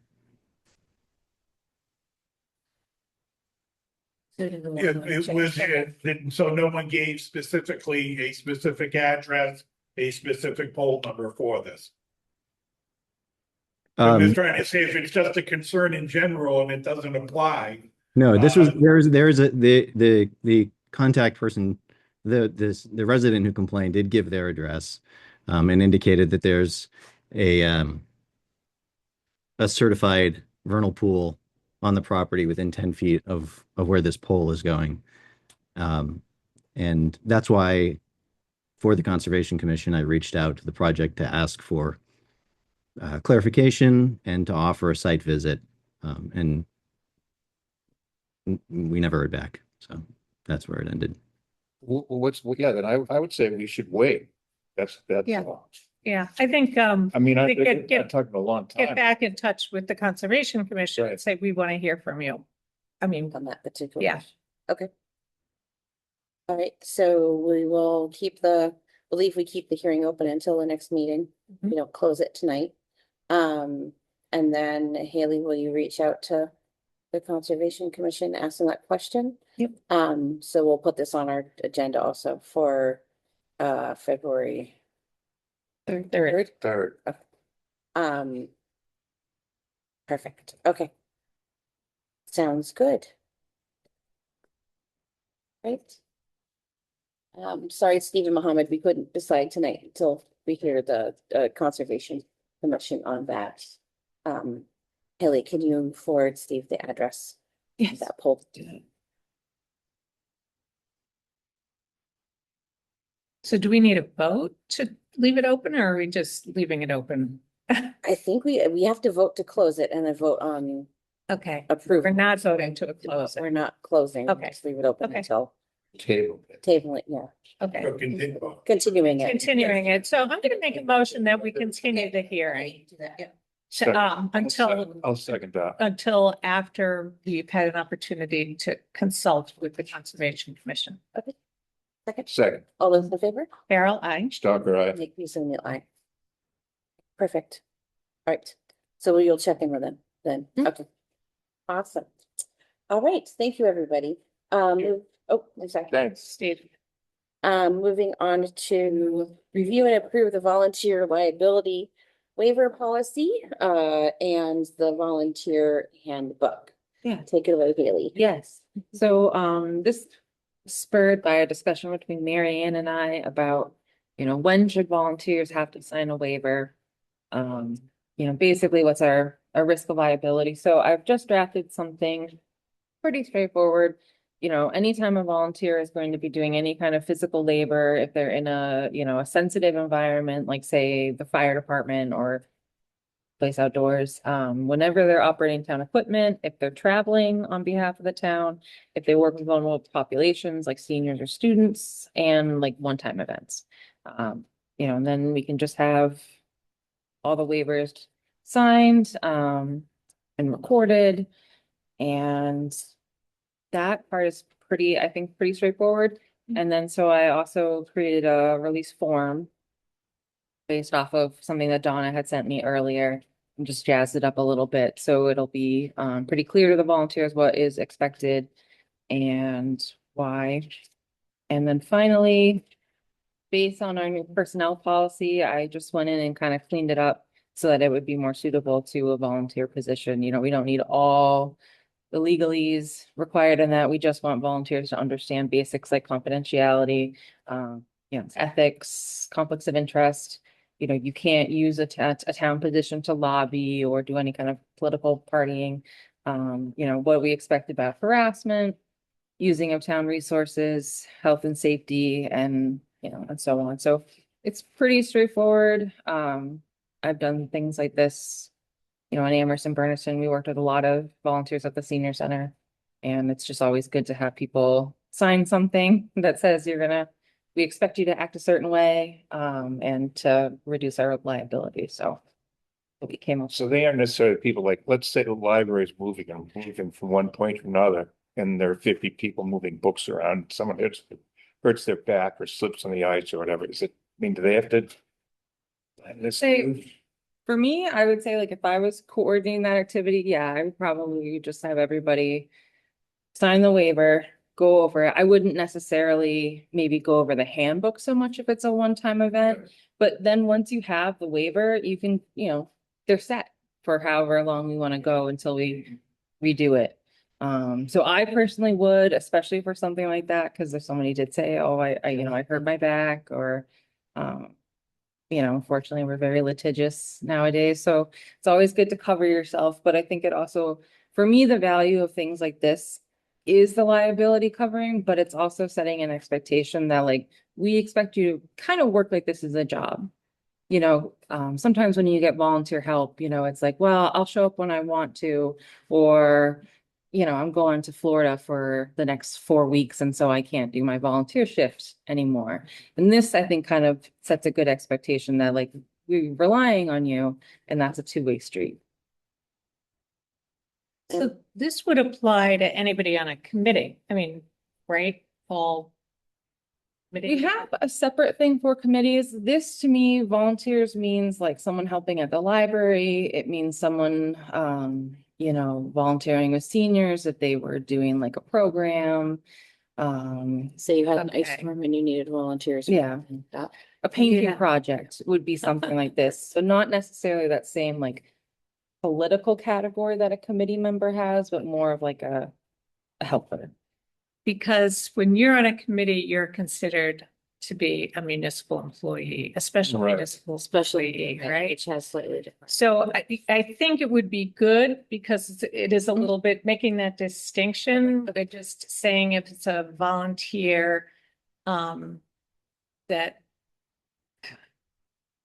It was, so no one gave specifically a specific address, a specific poll number for this. I'm just trying to say if it's just a concern in general and it doesn't apply. No, this was, the contact person, the resident who complained did give their address, and indicated that there's a certified vernal pool on the property within 10 feet of where this pole is going. And that's why, for the Conservation Commission, I reached out to the project to ask for clarification and to offer a site visit. And we never heard back. So that's where it ended. Yeah, then I would say we should wait. That's Yeah. all. Yeah, I think, I mean, I think I'm talking a long get time. back in touch with the Conservation Commission and Right. say, we want to hear from you. I mean, On that particular. Yeah. Okay. All right, so we will believe we keep the hearing open until the next meeting. Mhm. We don't close it tonight. And then Haley, will you reach out to the Conservation Commission, asking that question? Yep. So we'll put this on our agenda also for February third. Third. Perfect, okay. Sounds good. Right. Sorry, Stephen Mohammed, we couldn't decide tonight until we hear the Conservation Commission on that. Haley, can you forward Steve the address of Yes. that poll? So do we need a vote to leave it open, or are we just leaving it open? I think we have to vote to close it and then vote on Okay, approval. we're not voting to close We're it. not closing. Okay. Just leave it open Okay. until Table. table it, yeah, Okay, So continue. continuing it. continuing it. So I'm gonna make a motion that we continue the hearing. Second. Until I'll second that. after we've had an opportunity to consult with the Conservation Commission. Second, Second. all those in favor? Carol, I. Stalker, aye. Make me so aye. Perfect. All right, so you'll check in with them then, okay. Awesome. All right, thank you, everybody. Oh, I'm sorry. Thanks. Steve. Moving on to review and approve the volunteer liability waiver policy, and the volunteer handbook. Yeah. Take it away, Haley. Yes, so this spurred by a discussion between Mary Ann and I about, when should volunteers have to sign a waiver? Basically what's our risk of liability. So I've just drafted something pretty straightforward. Anytime a volunteer is going to be doing any kind of physical labor, if they're in a sensitive environment, like say the fire department or place outdoors, whenever they're operating town equipment, if they're traveling on behalf of the town, if they work with vulnerable populations like seniors or students, and like one-time events. And then we can just have all the waivers signed, and recorded. And that part is I think pretty straightforward. And then, so I also created a release form based off of something that Donna had sent me earlier, and just jazzed it up a little bit. So it'll be pretty clear to the volunteers what is expected and why. And then finally, based on our new personnel policy, I just went in and kind of cleaned it up so that it would be more suitable to a volunteer position. We don't need all the legalese required in that. We just want volunteers to understand basics like confidentiality, ethics, conflicts of interest. You can't use a town position to lobby or do any kind of political partying. What we expect about harassment, using of town resources, health and safety, and, you know, and so on. So it's pretty straightforward. I've done things like this, you know, in Amherst and Berniston. We worked with a lot of volunteers at the senior center. And it's just always good to have people sign something that says we expect you to act a certain way, and to reduce our liability. So it became a So they aren't necessarily people like, let's say the library is moving from one point to another, and there are 50 people moving books around. Someone hurts their back or slips on the ice or whatever. Is it, I mean, do they have to? For me, I would say like if I was coordinating that activity, yeah, I would probably just have everybody sign the waiver, go over it. I wouldn't necessarily maybe go over the handbook so much if it's a one-time event. But then once you have the waiver, you can, you know, they're set for however long we want to go until we redo it. So I personally would, especially for something like that, because if somebody did say, oh, you know, I hurt my back, or, you know, unfortunately, we're very litigious nowadays, so it's always good to cover yourself. But I think it also, for me, the value of things like this is the liability covering, but it's also setting an expectation that like, we expect you to kind of work like this is a job. You know, sometimes when you get volunteer help, you know, it's like, well, I'll show up when I want to, or, you know, I'm going to Florida for the next 4 weeks, and so I can't do my volunteer shift anymore. And this, I think, kind of sets a good expectation that like, we're relying on you, and that's a two-way street. So this would apply to anybody on a committee. I mean, right? All. We have a separate thing for committees. This to me, volunteers means like someone helping at the library. It means someone, you know, volunteering with seniors if they were doing like a program. Say you had an ice Okay. storm and you needed volunteers. for Yeah. that. A painting Yeah. project would be something like this. So not necessarily that same like political category that a committee member has, but more of like a helper. Because when you're on a committee, you're considered to be a municipal employee, a special Right. municipal Especially, employee, right? Each has slightly different. So I think it would be good because it is a little bit making that distinction, but just saying if it's a volunteer, that.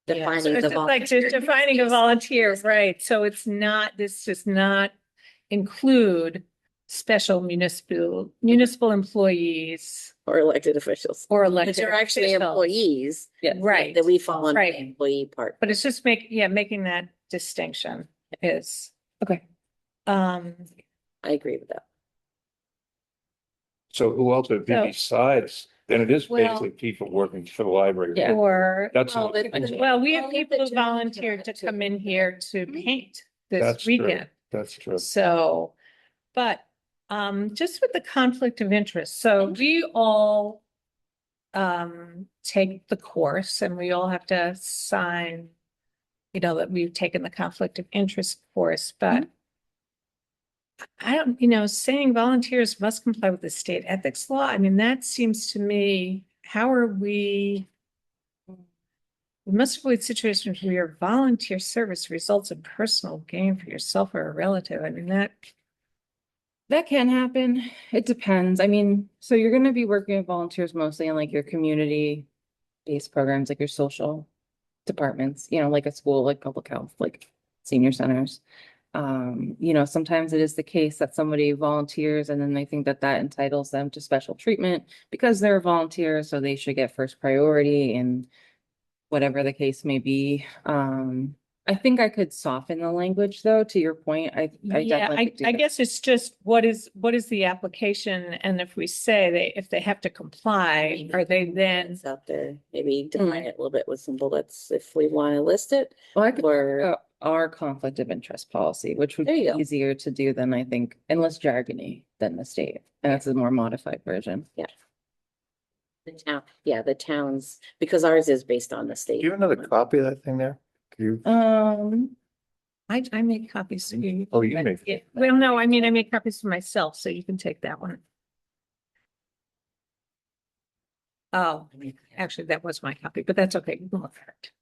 Yeah, so Defining it's the just like just defining a volunteer, right? So it's not, this does not include special municipal employees Or elected officials. or Which elected are actually officials. employees. Yeah. Right. That we fall under Right. the employee part. But it's just making that distinction is, Okay. um, I agree with that. So who else would it be So- besides, then it is Well- basically people working for the library. Yeah. or. That's, Well, what- Well, we have Well, people the who town volunteered to got to- come in here to paint this that's true. weekend. That's true. So, but, just with the conflict of interest, so we all take the course and we all have to sign, you know, that we've taken the conflict of interest course, but I don't, you know, saying volunteers must comply with the state ethics law, I mean, that seems to me, how are we? We must avoid situations where your volunteer service results in personal gain for yourself or a relative. I mean, That can happen. It depends. I mean, so you're gonna be working with volunteers mostly in like your community-based programs, like your social departments, you know, like a school, like public health, like senior centers. You know, sometimes it is the case that somebody volunteers and then they think that that entitles them to special treatment because they're a volunteer, so they should get first priority and whatever the case may be. I think I could soften the language though, to your point. I yeah, definitely could do I that. guess it's just, what is the application? And if we say if they have to comply, are they then? It's out there, maybe define it a little bit with some bullets if we want to list it. Well, I could Or our conflict of interest policy, which would There be you go. easier to do than I think, and less jargony than the state. And that's a more modified version. the town, yeah, the towns, because ours is based on the Do state. you have another copy of that thing there? Do you? I make copies. for you. Oh, you make. Yeah, well, no, I mean, I make copies for myself, so you can take that one. Oh, actually, that was my copy, but that's okay. You can look at it.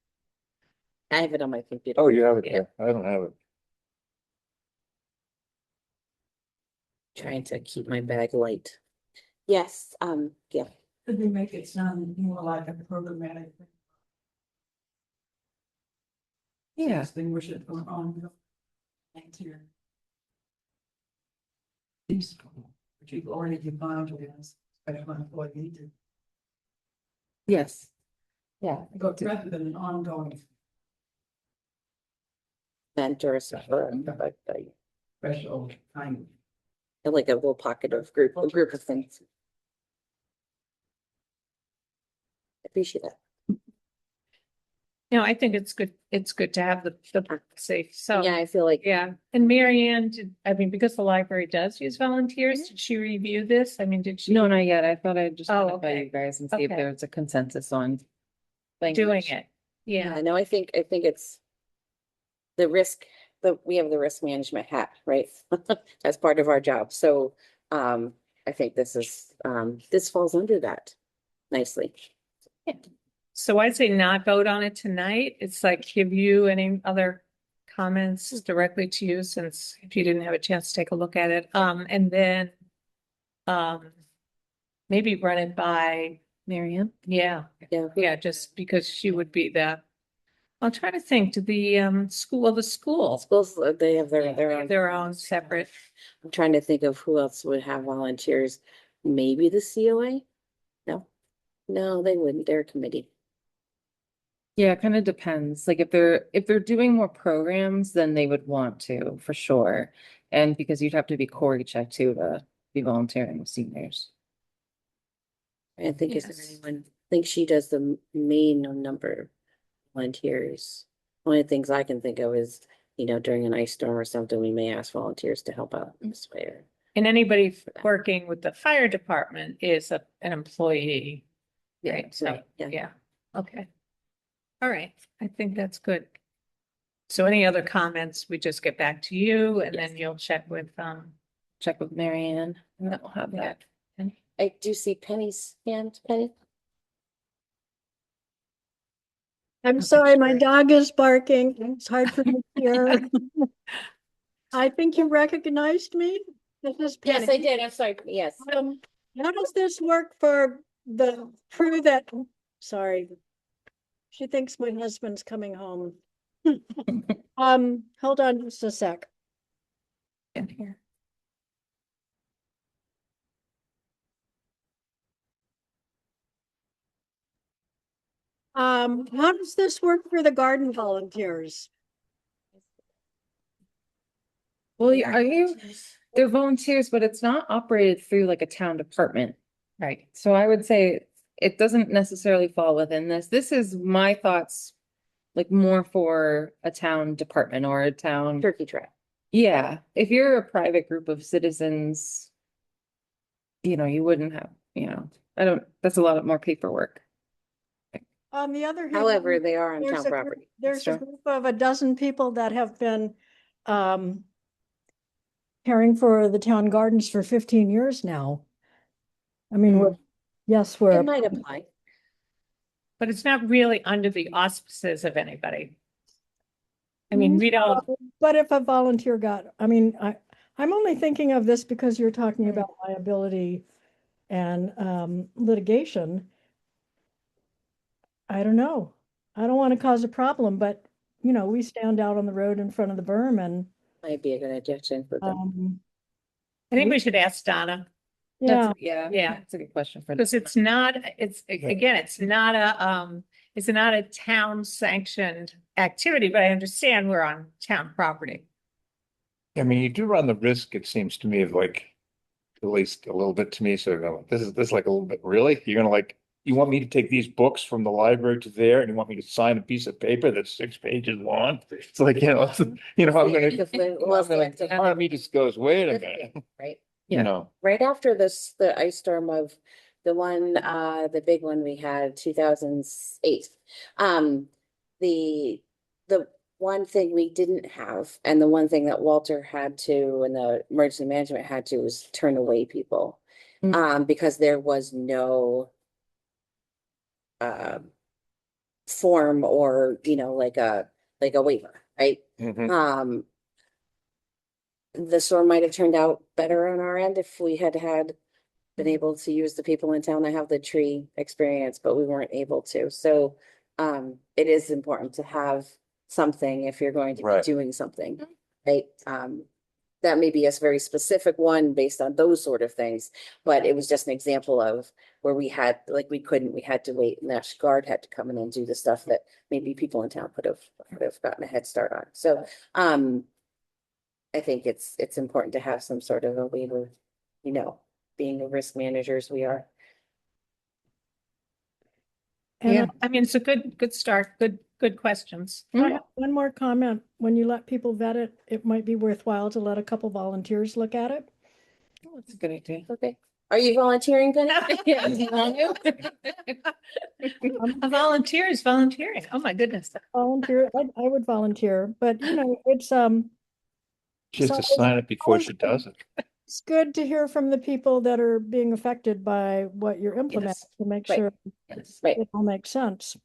I have it on my computer. Oh, you have it Yeah. there. I don't have it. Trying to keep my bag light. Yes, yeah. Could we make it sound more like a programmatic? Yeah. Distinguish it from on. Volunteer. These, but you've already defined it as special employee to Yes. Yeah. go rather than an ongoing Mentors or special kind. like a little pocket of a group of things. Appreciate that. No, I think it's good to have the safe, so. Yeah, I feel like Yeah, and Mary Ann, I mean, because the library does use volunteers, did she review this? I mean, did she? No, not yet. I thought I'd just Oh, notify okay. you guys and see if Okay. there's a consensus on Doing language. it, yeah, yeah, no, I think it's the risk, we have the risk management hat, right? As part of our job. So I think this falls under that nicely. so I'd say not vote on it tonight, it's like give you any other comments directly to you, since if you didn't have a chance to take a look at it, and then maybe run it by, Marianne? yeah, Yeah. just because she would be I'll try to think, do the school Schools, they have their own. separate. I'm trying to think of who else would have volunteers. Maybe the COA? No, they wouldn't. They're a committee. Yeah, it kind of depends. Like if they're doing more programs, then they would want to, for sure. And because you'd have to be Cory checked too to be volunteering with seniors. I think is there Yes. anyone, I think she does the main number of volunteers. Only things I can think of is, during an ice storm or something, we may ask volunteers to help out in this way. And anybody working with the fire department is an employee, right? So, Right, yeah. yeah, okay. All right, I think that's good. So any other comments, we just get back to you and then you'll check with, Check with Marianne and then we'll have that. I do see Penny's hand, Penny. I'm sorry, my dog is barking. It's hard for me to hear. I think you recognized me. This is Yes, I Penny. did. I'm sorry. Yes. How does this work for the crew that, sorry. She thinks my husband's coming home. Hold on just a sec. in here. How does this work for the garden volunteers? Well, they're volunteers, but it's not operated through like a town department. Right. So I would say it doesn't necessarily fall within this. This is my thoughts, like more for a town department or a town. Turkey trap. Yeah, if you're a private group of citizens, you wouldn't have, that's a lot more paperwork. On the other hand. However, they are on there's town a group- property. There's a true. group of a dozen people that have been caring for the town gardens for 15 years now. I mean, yes, It we're, might apply. But it's not really under the auspices of anybody. I mean, we don't, but if a volunteer I'm only thinking of this because you're talking about liability and litigation. I don't know. I don't want to cause a problem, but we stand out on the road in front of the berm and Might be a good addition for them. I think we should ask Donna, yeah. Yeah. That's a good question for. because it's not a town sanctioned activity, but I understand we're on town property. I mean, you do run the risk, it seems to me, of like, at least a little bit to me, so this is like a little bit, really? You're gonna you want me to take these books from the library to there and you want me to sign a piece of paper that's 6 pages long? It's like, I'm gonna, part of me just goes, wait a minute, Right. Yeah. Right after the ice storm of the big one we had 2008. The one thing we didn't have, and the one thing that Walter had to, and the emergency management had to, was turn away people. Because there was no form or, like a waiver, right? Mhm. The storm might have turned out better on our end if we had been able to use the people in town that have the tree experience, but we weren't able to. So it is important to have something if you're going to be Right. doing something, right? That may be a very specific one based on those sort of things, but it was just an example of where we had, like, we had to wait, and National Guard had to come in and do the stuff that maybe people in town could have gotten a head start on. So I think it's important to have some sort of a waiver, being the risk managers we are. And Yeah, I mean, it's a good start, good questions. I have one more comment. When you let people vet it, it might be worthwhile to let a couple volunteers look at it. Oh, that's a good idea. Okay. Are you volunteering, Penny? A volunteer is volunteering. Oh, my goodness. Volunteer, I would volunteer, but it's, She has to So- sign it before she does it. it's good to hear from the people that are being affected by what you're implementing Yes. to make Right. sure Right. it all makes sense.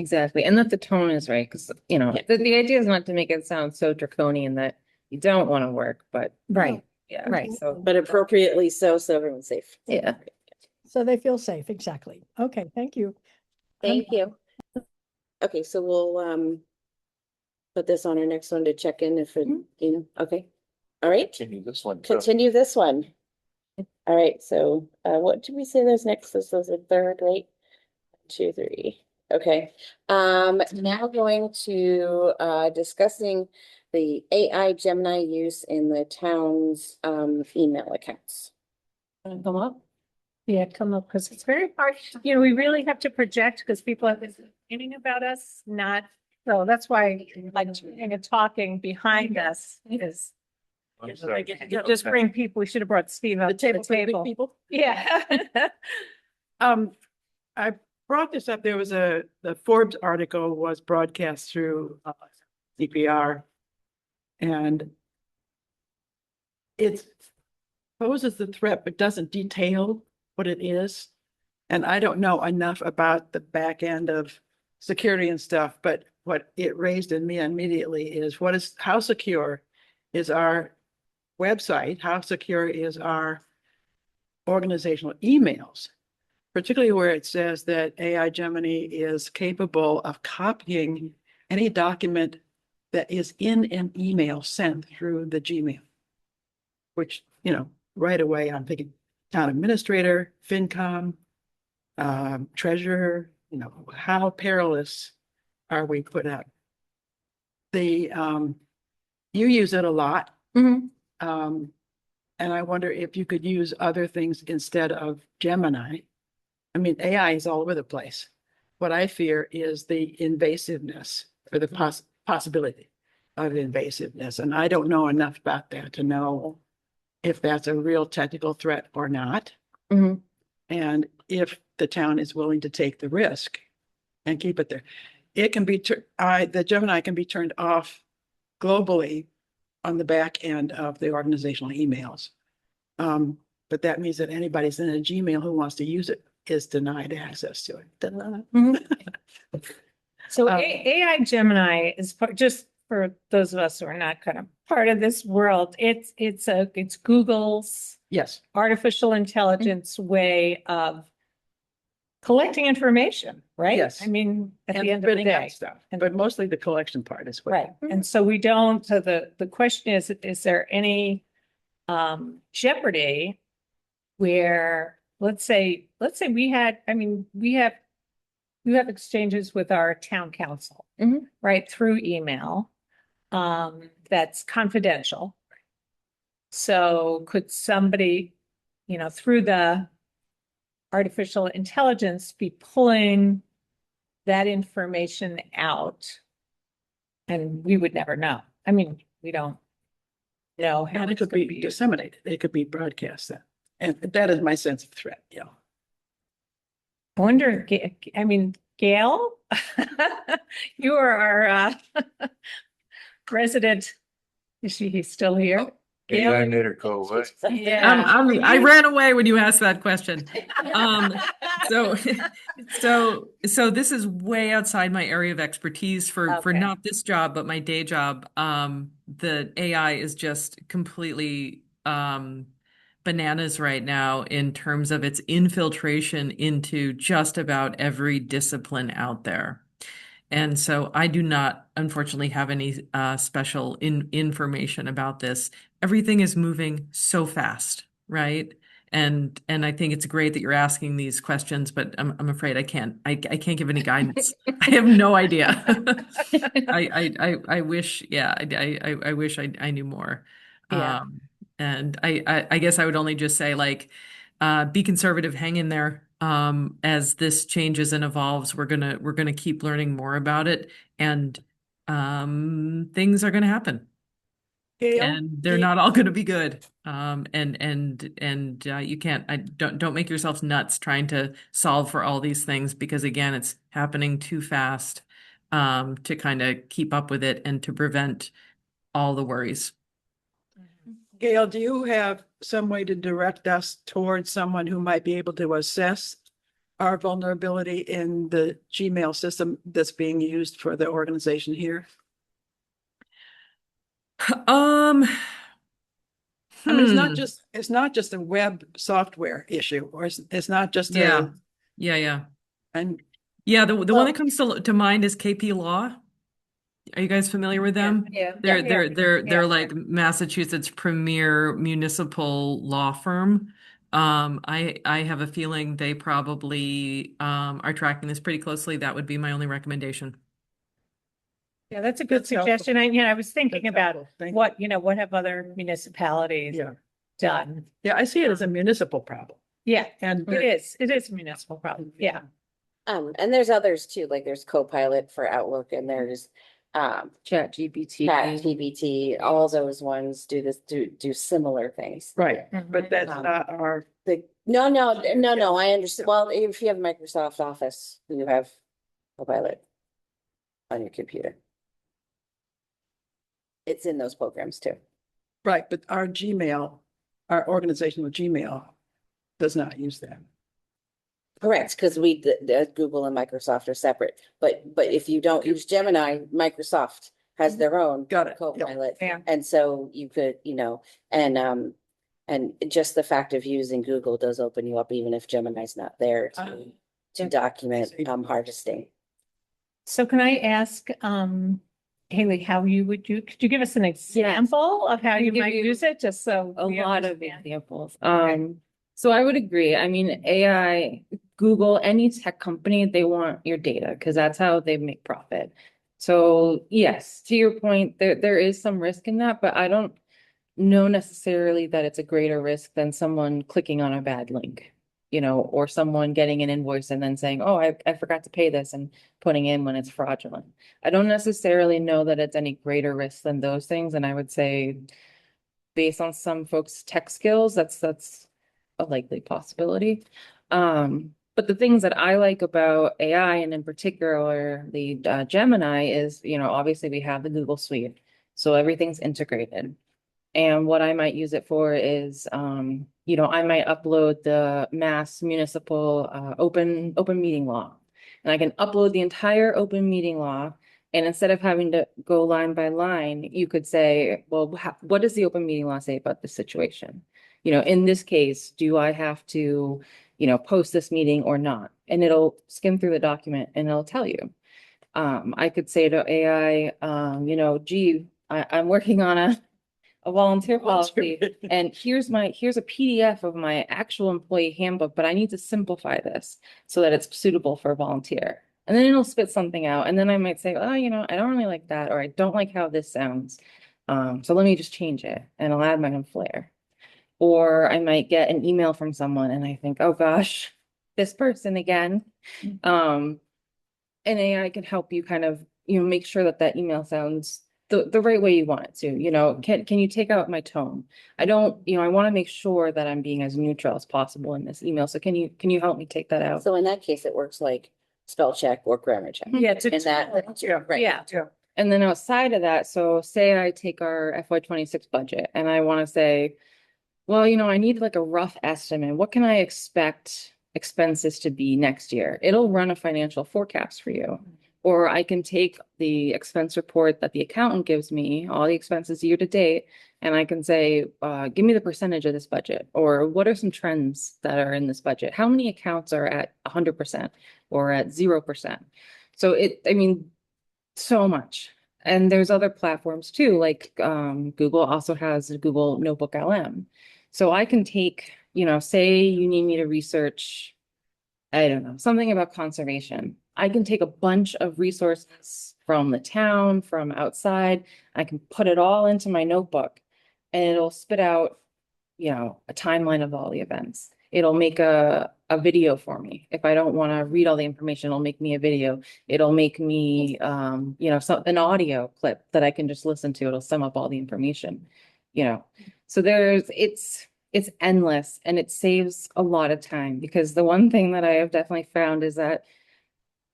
Exactly, and that the tone is right, because, Yeah. the idea is not to make it sound so draconian that you don't want to work, but Right, yeah. right. So, But appropriately so everyone's safe. yeah. So they feel safe, exactly. Okay, thank you. Thank you. Okay, so we'll put this on our next one to check in if it, okay. All right, Continue this one. too. continue this one. All right, so what did we say there's next? This was a third, right? 2, 3. Okay, now going to discussing the AI Gemini use in the town's email accounts. Wanna come up? Yeah, come up, because it's very hard. We really have to project because people have been thinking about us, so that's why like talking behind us is. I'm sorry. Just bring people, we should have brought Steve up to the table. people. Yeah. I brought this up, the Forbes article was broadcast through CPR. And it poses the threat, but doesn't detail what it is. And I don't know enough about the back end of security and stuff, but what it raised in me immediately is how secure is our website? How secure is our organizational emails? Particularly where it says that AI Gemini is capable of copying any document that is in an email sent through the Gmail. Which, right away I'm thinking town administrator, FinCom, treasurer, how perilous are we put out? You use it a lot. And I wonder if you could use other things instead of Gemini. I mean, AI is all over the place. What I fear is the invasiveness or the possibility of invasiveness. And I don't know enough about that to know if that's a real technical threat or not. And if the town is willing to take the risk and keep it there. It can be, the Gemini can be turned off globally on the back end of the organizational emails. But that means that anybody's in a Gmail who wants to use it is denied access to it. So AI Gemini is just for those of us who are not kind of part of this world. It's Google's Yes, artificial intelligence way of collecting information, right? Yes. I mean, at and the end of the spitting out day. stuff, but mostly the collection part is what. Right, and so we don't, so the question is there any jeopardy where, let's say we have exchanges with our town council, right, through email, that's confidential. So could somebody, through the artificial intelligence be pulling that information out? And we would never know. I mean, we don't know how And it it's could going to be be used. disseminated. It could be broadcast then. And that is my sense of threat, I wonder, Gail, you are our resident. Is she still here? Gail? AI knitter go away. Yeah. I ran away when you asked that question. So this is way outside my area of expertise for Okay. not this job, but my day job. The AI is just completely bananas right now in terms of its infiltration into just about every discipline out there. And so I do not, unfortunately, have any special information about this. Everything is moving so fast, right? And I think it's great that you're asking these questions, but I'm afraid I can't give any guidance. I have no idea. I wish, yeah, I wish I knew more. Yeah. And I guess I would only just say, like, be conservative, hang in there. As this changes and evolves, we're gonna keep learning more about it, and things are gonna happen, Gail, and they're not all gonna be good. And you can't, don't make yourselves nuts trying to solve for all these things, because again, it's happening too fast to kind of keep up with it and to prevent all the worries. Gail, do you have some way to direct us towards someone who might be able to assess our vulnerability in the Gmail system that's being used for the organization here? I mean, it's not just a web software issue, or it's not just Yeah. and The one that comes to mind is KP Law. Are you guys familiar with them? Yeah. They're like Massachusetts premier municipal law firm. I have a feeling they probably are tracking this pretty closely. That would be my only recommendation. Yeah, that's a good That's helpful. suggestion. I was thinking That's about helpful. Thank what have other municipalities yeah, done? yeah, I see it as a municipal problem. Yeah, And it is a municipal problem. Yeah. And there's others too, like there's Copilot for Outlook and there's Chat GPT. ChatGPT, all those ones do similar things. right, Mhm. but that's Um, not our, No, I understand. Well, if you have Microsoft Office, you have Copilot on your computer. It's in those programs too. right, but our Gmail, our organizational Gmail does not use that. Correct, because Google and Microsoft are separate, but if you don't use Gemini, Microsoft has their own Got it. Yep. Copilot. Yeah. And so you could, and just the fact of using Google does open you up, even if Gemini's not there to document harvesting. So can I ask, Haley, how could you give us an example of how I you can might give you use it, just so A we lot of understand? examples. So I would agree. I mean, AI, Google, any tech company, they want your data because that's how they make profit. So yes, to your point, there is some risk in that, but I don't know necessarily that it's a greater risk than someone clicking on a bad link, or someone getting an invoice and then saying, oh, I forgot to pay this and putting in when it's fraudulent. I don't necessarily know that it's any greater risk than those things. And I would say based on some folks' tech skills, that's a likely possibility. But the things that I like about AI and in particular the Gemini is, obviously we have the Google Suite, so everything's integrated. And what I might use it for is, I might upload the Mass Municipal open meeting law, and I can upload the entire open meeting law. And instead of having to go line by line, you could say, well, what does the open meeting law say about this situation? In this case, do I have to, post this meeting or not? And it'll skim through the document and it'll tell you. I could say to AI, gee, I'm working on a volunteer policy, and here's a PDF of my actual employee handbook, but I need to simplify this so that it's suitable for a volunteer. And then it'll spit something out, and then I might say, oh, I don't really like that, or I don't like how this sounds. So let me just change it, and I'll add my own flair. Or I might get an email from someone, and I think, oh gosh, this person again. And AI can help you kind of, make sure that email sounds the right way you want it to. Can you take out my tone? I don't, I want to make sure that I'm being as neutral as possible in this email. So can you help me take that out? So in that case, it works like spell check or grammar check. Yeah, In that, Yeah. right. Yeah. And then outside of that, so say I take our FY26 budget and I want to say, well, I need like a rough estimate. What can I expect expenses to be next year? It'll run a financial forecast for you. Or I can take the expense report that the accountant gives me, all the expenses year to date, and I can say, give me the percentage of this budget, or what are some trends that are in this budget? How many accounts are at 100% or at 0%? So I mean, so much. And there's other platforms too, like Google also has a Google Notebook LM. So I can take, say you need me to research, I don't know, something about conservation. I can take a bunch of resources from the town, from outside. I can put it all into my notebook and it'll spit out, a timeline of all the events. It'll make a video for me. If I don't want to read all the information, it'll make me a video. It'll make me, an audio clip that I can just listen to. It'll sum up all the information, So it's endless and it saves a lot of time because the one thing that I have definitely found is that,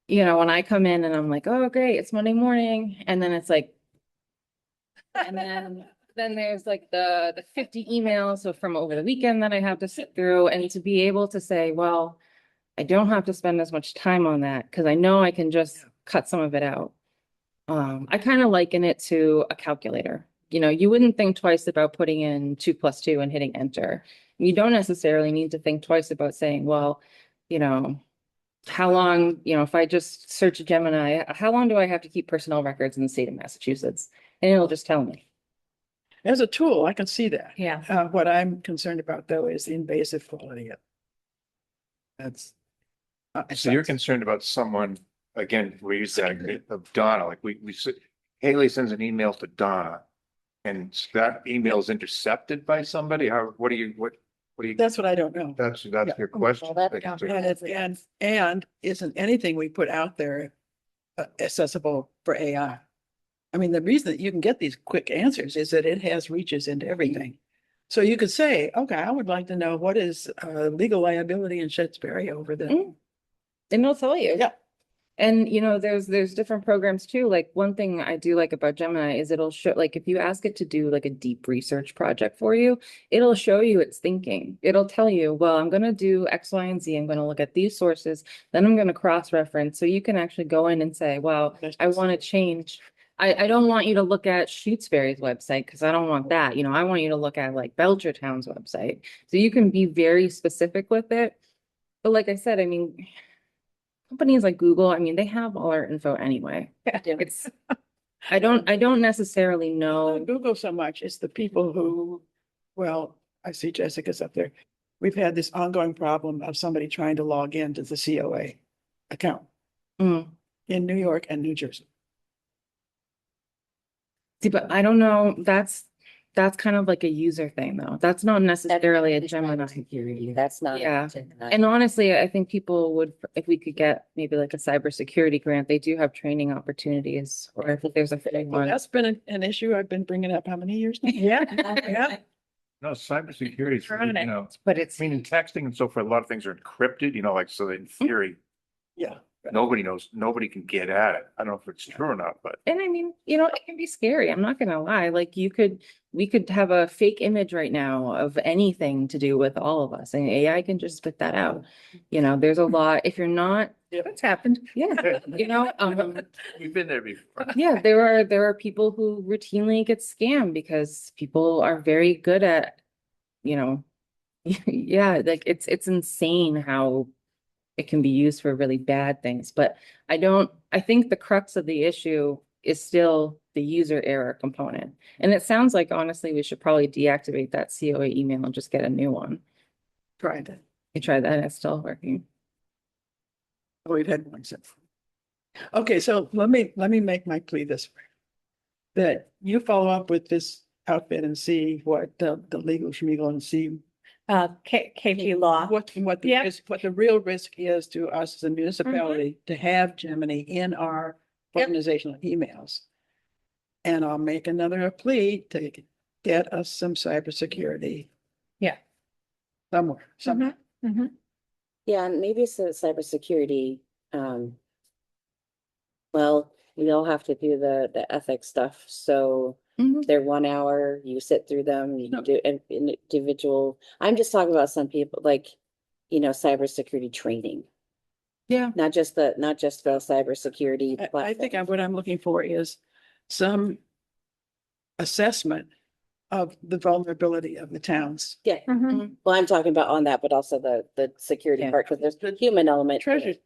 when I come in and I'm like, oh, great, it's Monday morning. And then it's like, and then there's like the 50 emails from over the weekend that I have to sit through, and to be able to say, well, I don't have to spend as much time on that because I know I can just cut some of it out. I kind of liken it to a calculator. You wouldn't think twice about putting in 2 + 2 and hitting enter. You don't necessarily need to think twice about saying, well, how long, if I just search Gemini, how long do I have to keep personnel records in the state of Massachusetts? And it'll just tell me. As a tool, I can see that. Yeah. What I'm concerned about though is the invasive quality of it. That's. So you're concerned about someone, again, we use that of Donna, like Haley sends an email to Donna. And that email is intercepted by somebody? What do you? That's what I don't know. That's your question. And isn't anything we put out there accessible for AI? I mean, the reason that you can get these quick answers is that it has reaches into everything. So you could say, okay, I would like to know what is legal liability in Shutesbury over the. And it'll tell you. Yeah. And there's different programs too. Like one thing I do like about Gemini is it'll show, like if you ask it to do like a deep research project for you, it'll show you its thinking. It'll tell you, well, I'm going to do X, Y, and Z. I'm going to look at these sources, then I'm going to cross-reference. So you can actually go in and say, well, I want to change. I don't want you to look at Shutesbury's website because I don't want that. I want you to look at like Belchertown's website. So you can be very specific with it. But like I said, I mean, companies like Google, I mean, they have all our info anyway. It's, I don't necessarily know. Not Google so much. It's the people who, well, I see Jessica's up there. We've had this ongoing problem of somebody trying to log into the COA account in New York and New Jersey. See, but I don't know, that's kind of like a user thing though. That's not necessarily a Gemini. Security, that's not. Yeah. Gemini. And honestly, I think people would, if we could get maybe like a cybersecurity grant, they do have training opportunities, or if there's a free Well, one. that's been an issue I've been bringing up how many years now? Yeah. No, cybersecurity, But it's, I mean, in texting and so forth, a lot of things are encrypted, like, so in theory, Yeah. nobody knows, nobody can get at it. I don't know if it's true or not, but. And I mean, it can be scary. I'm not gonna lie. Like we could have a fake image right now of anything to do with all of us, and AI can just spit that out. There's a lot, if you're not, it's happened. yeah, We've been there before. yeah, there are people who routinely get scammed because people are very good at, yeah, like it's insane how it can be used for really bad things. But I think the crux of the issue is still the user error component. And it sounds like, honestly, we should probably deactivate that COA email and just get a new one. Tried it. You tried that and it's still working. We've had one since. Okay, so let me make my plea this way. That you follow up with this outfit and see what the legal schmiegel and see KP Law. what the Yeah. risk, what the real risk is to us as a municipality to have Gemini in our Yep. organizational emails. And I'll make another plea to get us some cybersecurity. Yeah. Somewhere, somehow. Yeah, and maybe it's the cybersecurity, well, we all have to do the ethics stuff, so they're 1 hour, you sit through them, you No. do an individual. I'm just talking about some people like, cybersecurity training. Yeah. not just the cybersecurity I think platform. what I'm looking for is some assessment of the vulnerability of the towns. Yeah, Mhm. well, I'm talking about on that, but also the security Yeah. part, because there's the human element. to Treasure it.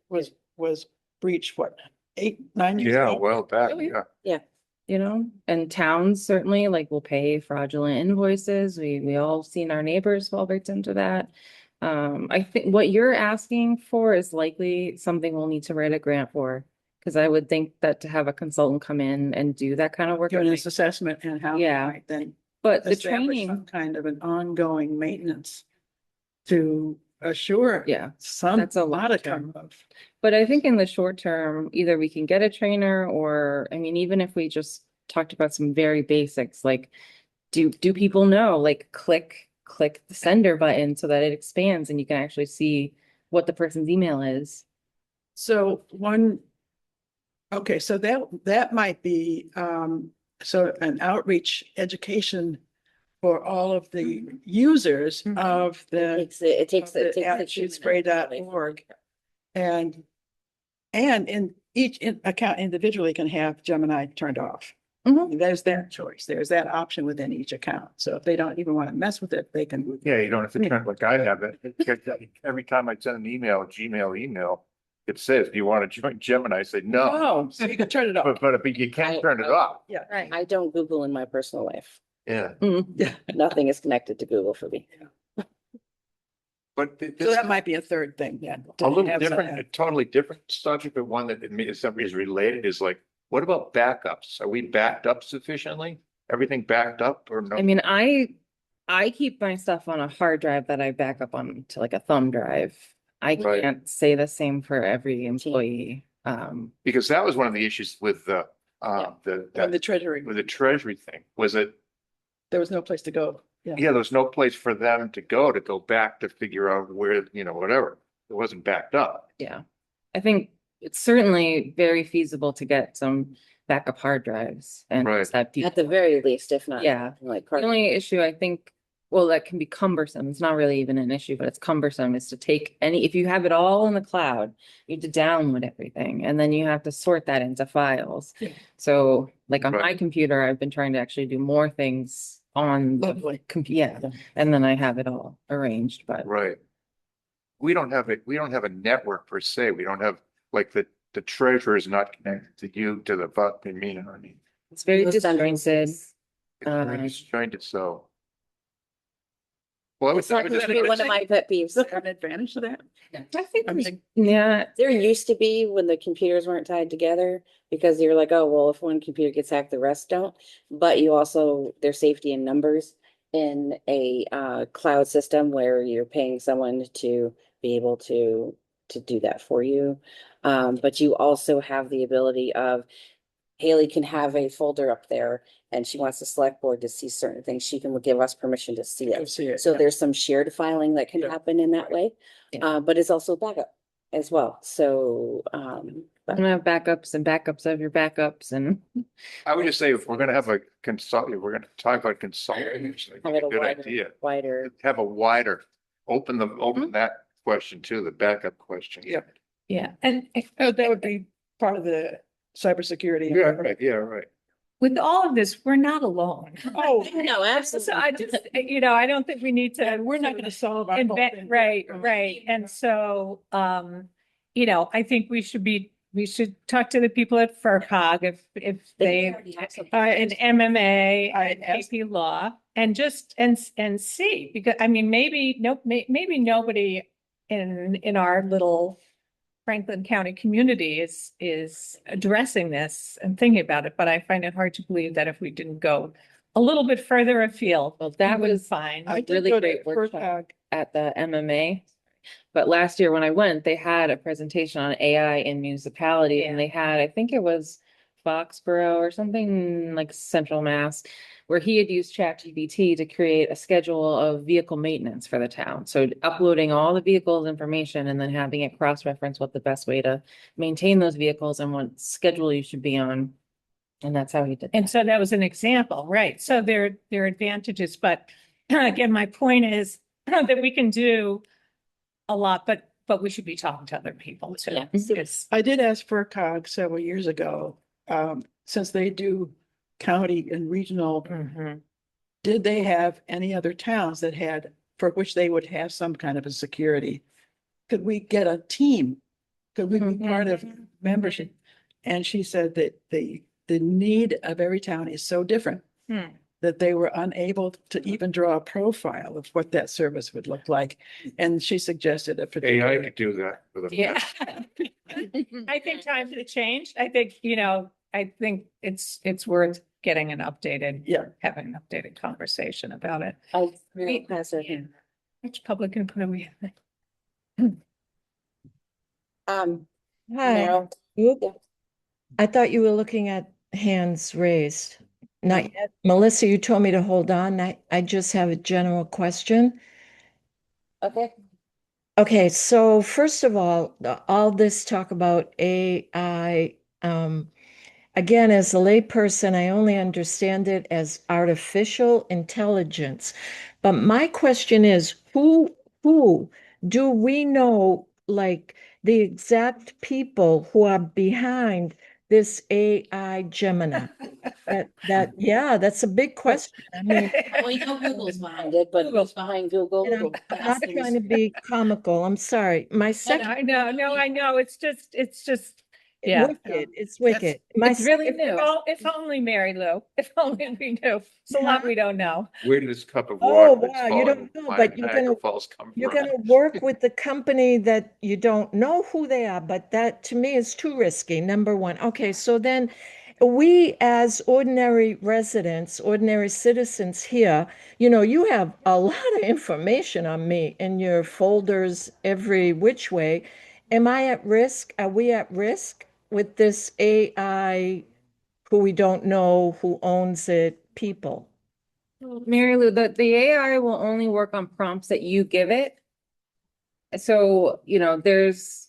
was breached, what, 8, 9 years Yeah, ago? well, back, Oh, yeah. yeah. You know, and towns certainly like will pay fraudulent invoices. We all seen our neighbors fall victim to that. I think what you're asking for is likely something we'll need to write a grant for. Cause I would think that to have a consultant come in and do that kind of work. Doing this assessment and how. Yeah. might Then But the establish some training, kind of an ongoing maintenance to assure. yeah, Some, that's a lot modicum of. but I think in the short term, either we can get a trainer or, I mean, even if we just talked about some very basics, like do people know, like click the sender button so that it expands and you can actually see what the person's email is. So okay, so that might be, so an outreach education for all of the users Mhm. of It the takes the human attitudeSpray.org. And in each account individually can have Gemini turned off. Mhm. There's that choice. There's that option within each account. So if they don't even want to mess with it, they can. Yeah, you don't have to turn like I have it. Every time I send an email, Gmail email, it says, do you want to join Gemini? I say, no. Oh, so you can turn it off. But you can't turn it off. Yeah. Right. I don't Google in my personal life. Yeah. Yeah. Nothing is connected to Google for me. But So this that might be a third thing, yeah. to a little have different, some- a totally different subject, but one that is related is like, what about backups? Are we backed up sufficiently? Everything backed up or no? I mean, I keep my stuff on a hard drive that I back up on to like a thumb drive. I Right. can't say the same for every employee. Because that was one of the issues with the When the treasury, with the treasury thing, was it, there was no place to go. Yeah. yeah, there was no place for them to go back to figure out where, whatever. It wasn't backed up. Yeah, I think it's certainly very feasible to get some backup hard drives and Right. just have people. At the very least, if not. Yeah. Like. The only issue I think, well, that can be cumbersome. It's not really even an issue, but it's cumbersome is to take if you have it all in the cloud, you have to download everything and then you have to sort that into files. Yeah. So like on Right. my computer, I've been trying to actually do more things on the Lovely. computer. Yeah. And then I have it all arranged, but Right. We don't have a network per se. We don't have, like, the treasurer is not connected to you, to the, it's very Those disjointed. sentences. it's very disjointed, so. Well, I It's not would gonna just, be one of my pet peeves. Is there an advantage to that? I think, I mean, yeah, There used to be when the computers weren't tied together, because you're like, oh, well, if one computer gets hacked, the rest don't. But you also, there's safety in numbers in a cloud system where you're paying someone to be able to do that for you. But you also have the ability of Haley can have a folder up there and she wants the select board to see certain things. She can give us permission to see Go it. see it, So yeah. there's some shared filing that can Yeah. happen in that way. Yeah. But it's also backup as well. So, I'm gonna have backups and backups of your backups and I would just say, if we're gonna have a if we're gonna talk about consulting, it's like have it a a good wider, idea. wider. Have a wider, open that question too, the backup question. Yeah. Yeah, and Oh, that would be part of the cybersecurity. Yeah, right, yeah, right. with all of this, we're not alone. Oh, No, absolutely. So I just, I don't think we need to. and we're not gonna solve our whole invent, thing. right, right. And so, I think we should talk to the people at FERCog if they, and MMA, and KP Law, and just, and see, because, I mean, maybe nobody in our little Franklin County community is addressing this and thinking about it, but I find it hard to believe that if we didn't go a little bit further afield, well, that we would was find. I did really go to great workshop FERCog. at the MMA. But last year when I went, they had a presentation on AI in municipality and Yeah. they had, I think it was Foxborough or something like Central Mass, where he had used ChatGPT to create a schedule of vehicle maintenance for the town. So uploading all the vehicles information and then having it cross-reference what the best way to maintain those vehicles and what schedule you should be on. And that's how he did. And that. so that was an example, right? So there are advantages, but again, my point is that we can do a lot, but but we should be talking to other people too. Yeah. It's- I did ask FERCog several years ago, since they do county and regional, Mhm. did they have any other towns that had, for which they would have some kind of a security? Could we get a team? Could we be part of membership? And she said that the need of every town is so different Hmm. that they were unable to even draw a profile of what that service would look like. And she suggested a AI particular. could do that. with a- Yeah. I think times have changed. I think, I think it's worth getting an updated, Yeah. having an updated conversation about it. I We- pass it. yeah. Which public input do we have? Hi, Hi. Meryl. Oop. Yeah. I thought you were looking at hands raised. No. Not yet. Melissa, you told me to hold on. I just have a general question. Okay. Okay, so first of all this talk about AI, again, as a layperson, I only understand it as artificial intelligence. But my question is, who do we know, like the exact people who are behind this AI Gemini? Yeah, that's a big question. I mean, We know Google's behind it, but who's behind Google? and I'm not trying to be comical. I'm sorry. My second. I know. It's just, yeah. Wicked. It's wicked. My It's really second- new. If only Mary Lou, if only we knew. It's a lot we don't know. Where did this cup of Oh, water that's wow, you falling don't know, by but you're Niagara gonna- Falls come You're from? gonna work with the company that you don't know who they are, but that to me is too risky, number one. Okay, so then we as ordinary residents, ordinary citizens here, you have a lot of information on me in your folders every which way. Am I at risk? Are we at risk with this AI who we don't know who owns it, people? Mary Lou, the AI will only work on prompts that you give it. So, there's,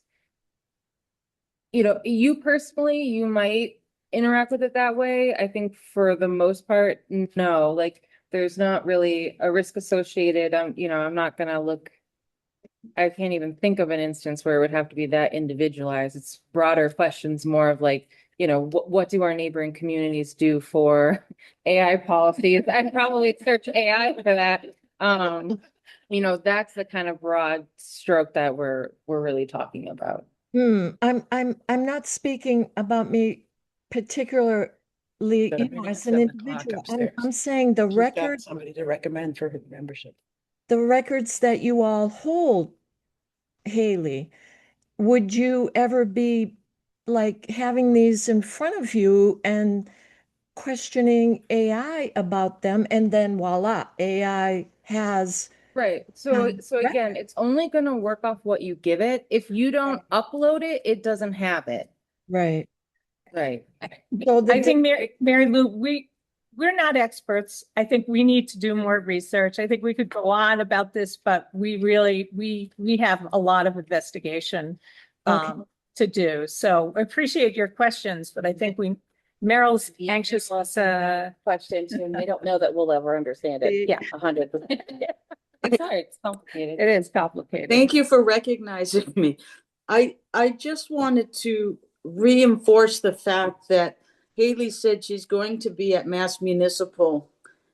you personally, you might interact with it that way. I think for the most part, no, like there's not really a risk associated. I'm not gonna look. I can't even think of an instance where it would have to be that individualized. It's broader questions, more of like, what do our neighboring communities do for AI policies? I'd probably search AI for that. That's the kind of broad stroke that we're really talking about. I'm not speaking about me particularly, as an 7 o'clock individual. upstairs. I'm saying the She's got record, somebody to recommend for her membership. the records that you all hold, Haley, would you ever be like having these in front of you and questioning AI about them, and then voila, AI has Right. So Right. again, it's only gonna work off what you give it. If you don't upload it, it doesn't have it. right. Right. So I think Mary Lou, we're not experts. I think we need to do more research. I think we could go on about this, but we really, we have a lot of investigation to do. So I appreciate your questions, but I think Meryl's anxious to Questions, and they don't know that we'll ever understand it. Yeah. 100%. It's hard, it's complicated. it is complicated. Thank you for recognizing me. I just wanted to reinforce the fact that Haley said she's going to be at Mass Municipal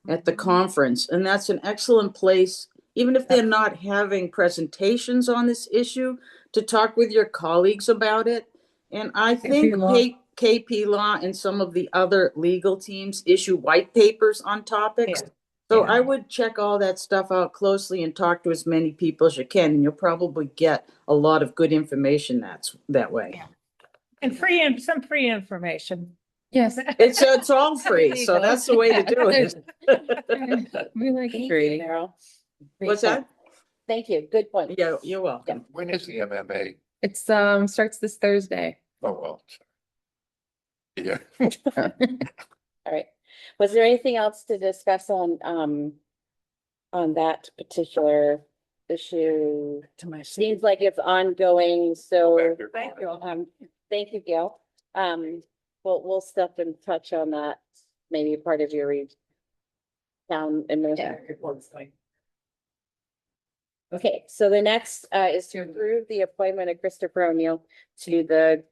at the conference, and that's an excellent place, even if they're not having presentations on this issue, to talk with your colleagues about it. And I think Law. KP Law and some of the other legal teams issue white papers on topics. Yeah. So Yeah. I would check all that stuff out closely and talk to as many people as you can, and you'll probably get a lot of good information that way. And some free information. Yes. It's all free, so that's the way to do it. We like Thank you, creating. Meryl. Great What's point. that? Thank you, good point. Yeah, you're welcome. When is the MMA? It's starts this Thursday. Oh, well. Yeah. All right. Was there anything else to discuss on that particular issue? To my Seems like it's ongoing, so, Thank you. thank you, Gail. We'll step and touch on that, maybe part of your town administrator reports. Okay, so the next is to approve the appointment of Christopher O'Neill to the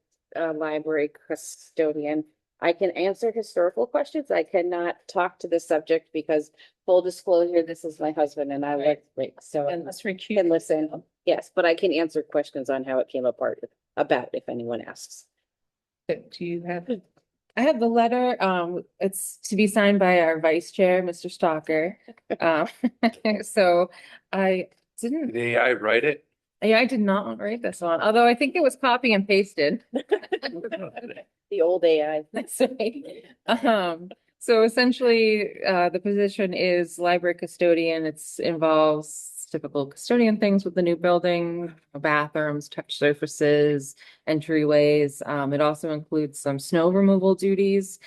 library custodian. I can answer historical questions. I cannot talk to the subject because full disclosure, this is my husband and I like Rick, so And let's can recuse. listen. Yes, but I can answer questions on how it came apart about if anyone asks. Do you have? I have the letter, it's to be signed by our vice chair, Mr. Stalker. So I didn't, The AI write it? yeah, I did not write this one, although I think it was copy and pasted. The old AI. That's right. So essentially, the position is library custodian. It's involves typical custodian things with the new building, bathrooms, touch surfaces, entryways. It also includes some snow removal duties.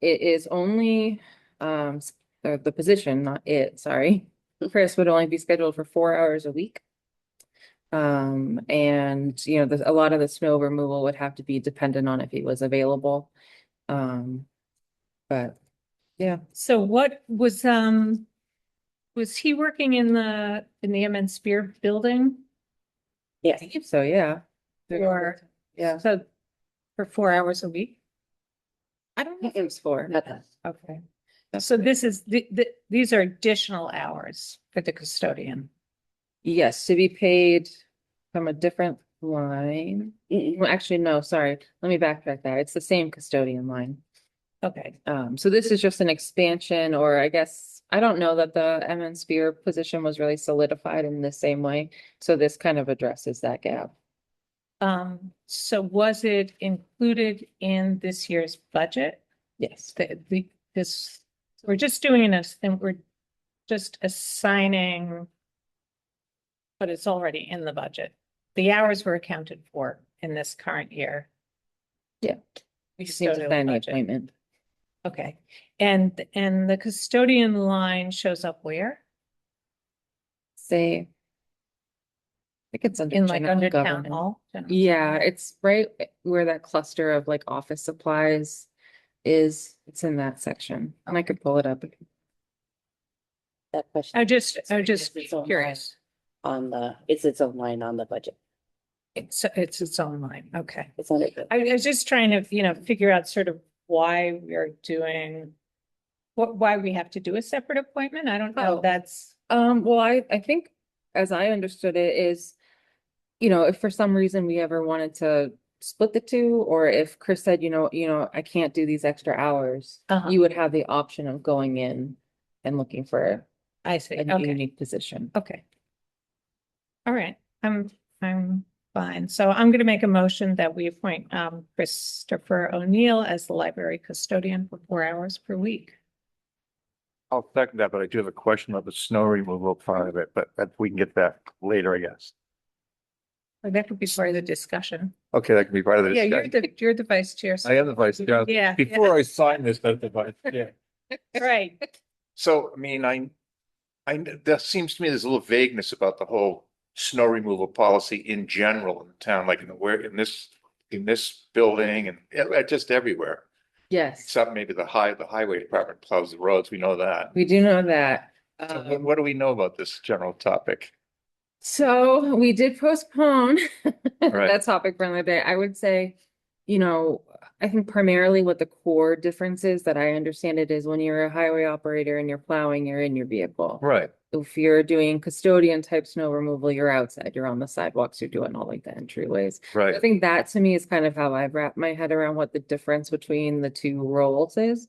It is only, the position, not it, sorry. Chris would only be scheduled for 4 hours a week. And you know, a lot of the snow removal would have to be dependent on if he was available. But yeah, So what was he working in the MN Spear building? Yes. so yeah. Or, Yeah, so for 4 hours a week? I don't know if it was 4. Not that. Okay. So this is, these are additional hours for the custodian. Yes, to be paid from a different line. Well, actually, no, sorry. Let me backtrack that. It's the same custodian line. Okay. So this is just an expansion, or I guess, I don't know that the MN Spear position was really solidified in the same way. So this kind of addresses that gap. So was it included in this year's budget? Yes. This, we're just doing this and we're just assigning, but it's already in the budget. The hours were accounted for in this current year. Yeah. We just need to Custodial sign the budget. appointment. Okay, and the custodian line shows up where? Say. I think it's under In like general under town government. hall? General Yeah, government? it's right where that cluster of like office supplies is. It's in that section. And I could pull it up. That question. I just It's on curious. On the, it's its own line on the budget. It's its own line, okay. It's on it. I was just trying to, figure out sort of why we're doing, why we have to do a separate appointment. I don't know, Oh. that's, Well, I think as I understood it is, if for some reason we ever wanted to split the two, or if Chris said, I can't do these extra hours, Uh-huh. you would have the option of going in and looking for I see, a okay, unique position. okay. All right, I'm fine. So I'm gonna make a motion that we appoint Christopher O'Neill as the library custodian for 4 hours per week. I'll second that, but I do have a question about the snow removal part of it, but we can get that later, I guess. Or that could be part of the discussion. Okay, that can be part of the Yeah, discussion. you're the vice chair. so- I am the vice chair. Yeah, Before I sign this, that's the vice, yeah. right. So, I mean, that seems to me there's a little vagueness about the whole snow removal policy in general in the town, like in this building and just everywhere. Yes, Except maybe the highway department plows the roads, we know that. we do know that. So what do we know about this general topic? So we did postpone Right. that topic for another day. I would say, I think primarily what the core difference is that I understand it is when you're a highway operator and you're plowing, you're in your vehicle. Right, If you're doing custodian type snow removal, you're outside, you're on the sidewalks, you're doing all like the entryways. I right. think that to me is kind of how I've wrapped my head around what the difference between the two roles is.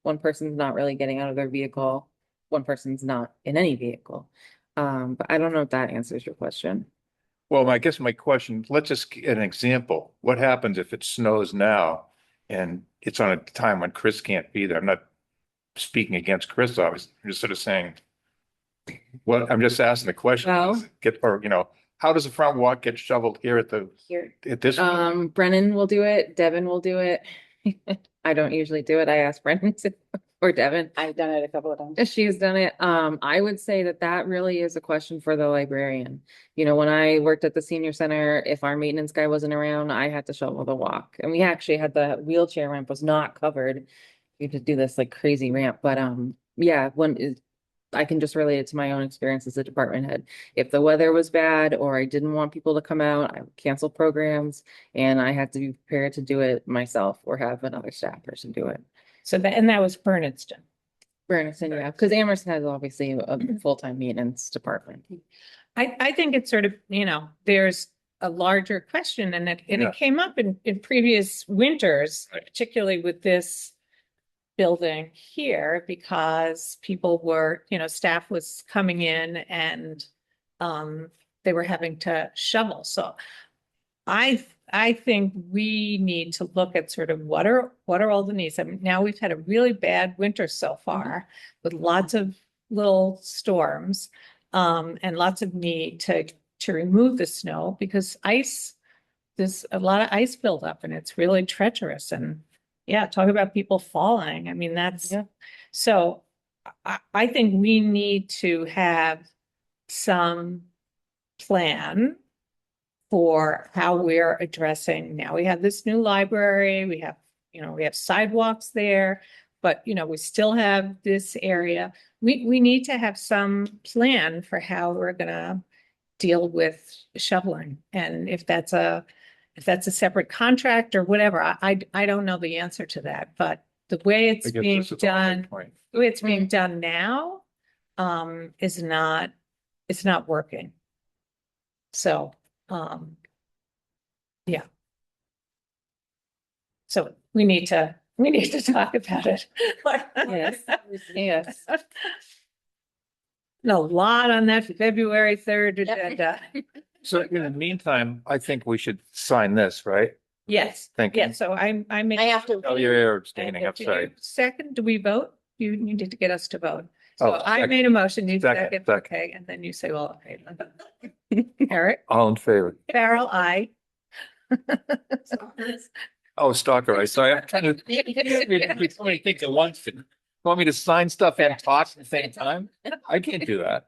One person's not really getting out of their vehicle, one person's not in any vehicle. But I don't know if that answers your question. Well, I guess my question, let's just get an example. What happens if it snows now and it's on a time when Chris can't be there? I'm not speaking against Chris, obviously. I'm just sort of saying, well, I'm just asking the question. Well- How does the front walk get shoveled here at this? Brennan will do it, Devin will do it. I don't usually do it. I ask Brennan to, or Devin. I've done it a couple of times. She's done it. I would say that really is a question for the librarian. When I worked at the senior center, if our maintenance guy wasn't around, I had to shovel the walk. And we actually had the wheelchair ramp was not covered. You had to do this like crazy ramp, but yeah, I can just relate it to my own experience as a department head. If the weather was bad or I didn't want people to come out, I would cancel programs and I had to be prepared to do it myself or have another staff person do it. So that, and that was Berniston. Berniston, yeah, because Amherst has obviously a full-time maintenance department. I think it's sort of, there's a larger question and Yeah. it came up in previous winters, particularly with this building here, because people were, staff was coming in and they were having to shovel. So I think we need to look at sort of what are all the needs. I mean, now we've had a really bad winter so far with lots of little storms and lots of need to remove the snow because there's a lot of ice buildup and it's really treacherous. And yeah, talk about people falling. I mean, so I think we need to have some plan for how we're addressing. Now we have this new library, we have sidewalks there, but we still have this area. We need to have some plan for how we're gonna deal with shoveling. And if that's a separate contract or whatever, I don't know the answer to that, but the way it's I guess being this is a hard done, point. the way it's being done now, it's not working. So, yeah. So we need to talk about it. Yes, yes. A lot on that February 3rd agenda. So in the meantime, I think we should sign this, right? Yes, Thank you. yes, so I make. I have to. Oh, you're abstaining, I'm sorry. Second, do we vote? You needed to get us to vote. So Oh, I second. made a motion, you Second, second, second. okay, and then you say, well, okay. Eric, All in favor? Farrell, I. Oh, Stalker, I sorry, I'm trying to. So many things at once. Want me to sign stuff and talk at the same time? I can't do that.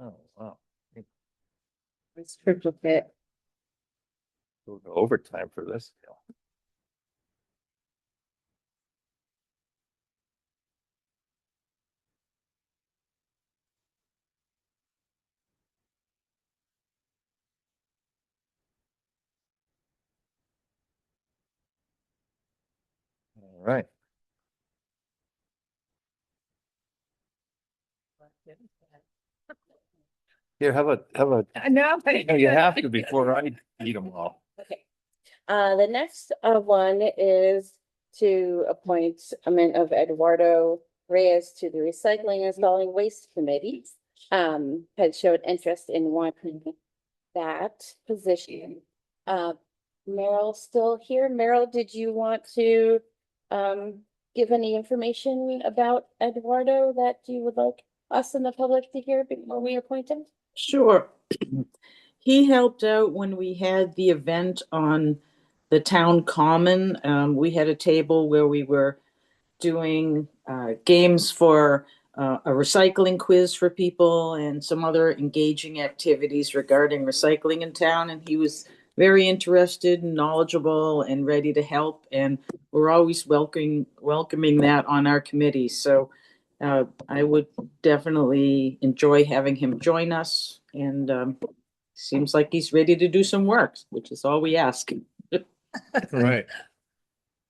Oh, wow. It's triplicate. We'll go overtime for this. All right. Here, have a, No, no, you have to before I eat them all. Okay. The next one is to appoint of Eduardo Reyes to the Recycling and Solid Waste Committee. Had showed interest in wanting that position. Meryl still here. Meryl, did you want to give any information about Eduardo that you would like us and the public to hear before we appoint him? Sure. He helped out when we had the event on the town common. We had a table where we were doing games for a recycling quiz for people and some other engaging activities regarding recycling in town. And he was very interested and knowledgeable and ready to help. And we're always welcoming that on our committee. So I would definitely enjoy having him join us. And seems like he's ready to do some work, which is all we ask. Right.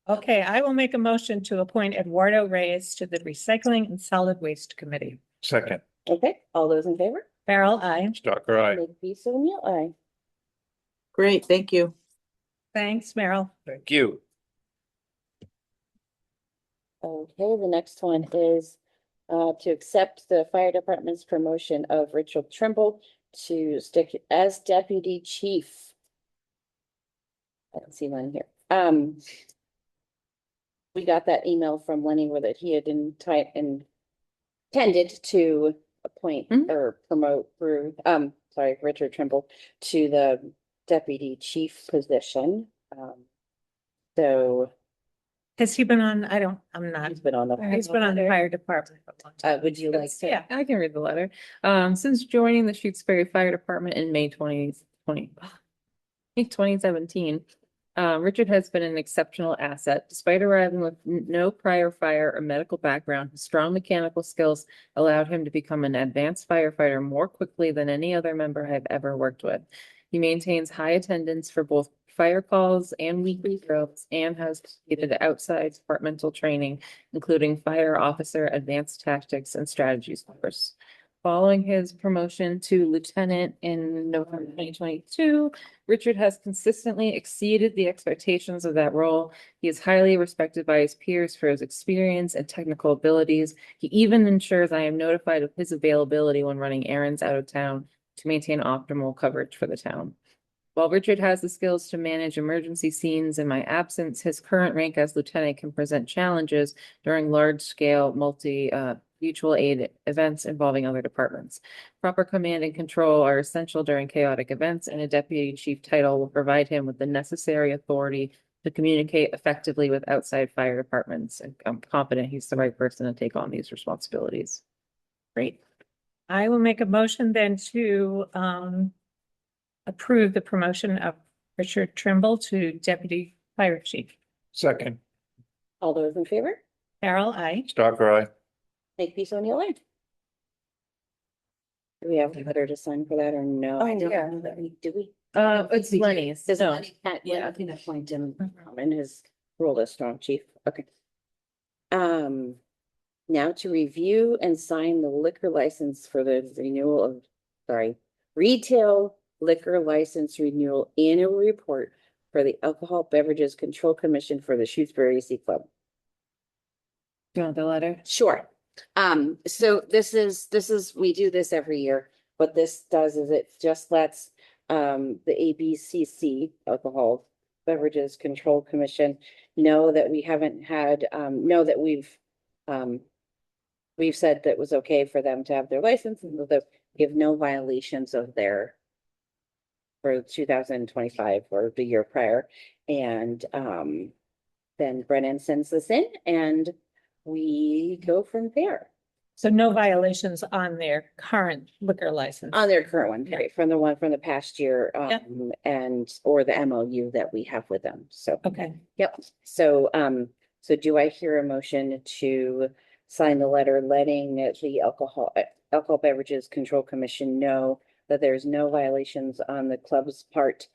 Okay, I will make a motion to appoint Eduardo Reyes to the Recycling and Solid Waste Committee. Second, Okay, all those in favor? Farrell, I. Stalker, aye. McPherson, O'Neill, aye. Great, thank you. Thanks, Meryl. Thank you. Okay, the next one is to accept the fire department's promotion of Richard Trimble to stick as deputy chief. I don't see one here. We got that email from Lenny where that he had intended to appoint or promote Richard Trimble to the deputy chief position. So Has he been on, I'm not, he's been on the. he's been on the fire department for a long time. Would you like to? Yeah. I can read the letter. Since joining the Shutesbury Fire Department in May 20 2017. Richard has been an exceptional asset. Despite arriving with no prior fire or medical background, his strong mechanical skills allowed him to become an advanced firefighter more quickly than any other member I've ever worked with. He maintains high attendance for both fire calls and weekly drills and has completed outside departmental training, including fire officer, advanced tactics, and strategies course. Following his promotion to lieutenant in November 2022, Richard has consistently exceeded the expectations of that role. He is highly respected by his peers for his experience and technical abilities. He even ensures I am notified of his availability when running errands out of town to maintain optimal coverage for the town. While Richard has the skills to manage emergency scenes in my absence, his current rank as lieutenant can present challenges during large-scale mutual aid events involving other departments. Proper command and control are essential during chaotic events, and a deputy chief title will provide him with the necessary authority to communicate effectively with outside fire departments. And I'm confident he's the right person to take on these responsibilities. Great. I will make a motion then to approve the promotion of Richard Trimble to Deputy Fire Chief. Second, All those in favor? Carol, I. Stalker, aye. Makepeace O'Neill, aye. Do we have a letter to sign for that or no? I don't know that we, do we? It's Lenny's. Does No. Lenny, I think that's point him in his role as strong chief. Okay. Now to review and sign the liquor license for the renewal of, retail liquor license renewal annual report for the Alcohol Beverages Control Commission for the Shrewsbury AC Club. Do you want the letter? Sure. So this is, we do this every year. What this does is it just lets the ABCC, Alcohol Beverages Control Commission, know that we haven't had, know that we've said that it was okay for them to have their license and that we have no violations of their for 2025 or the year prior. And then Brennan sends this in and we go from there. So no violations on their current liquor license. On their current one, right, from the one from the past year, Yeah. and, or the MOU that we have with them, so. Okay. Yep, so, so do I hear a motion to sign the letter letting the Alcohol Beverages Control Commission know that there's no violations on the club's part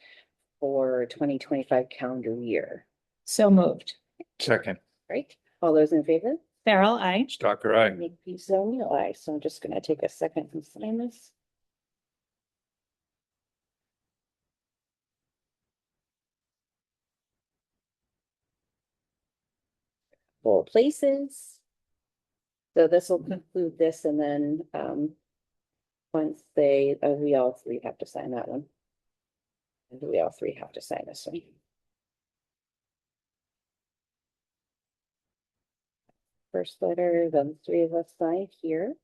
for 2025 calendar year? So moved. Second, Right, all those in favor? Farrell, I. Stalker, aye. Makepeace O'Neill, aye. So I'm just gonna take a second and sign this. Full places. So this will conclude this and then, once they, we all three have to sign that one. And we all three have to sign this one. First letter, then three of us sign here.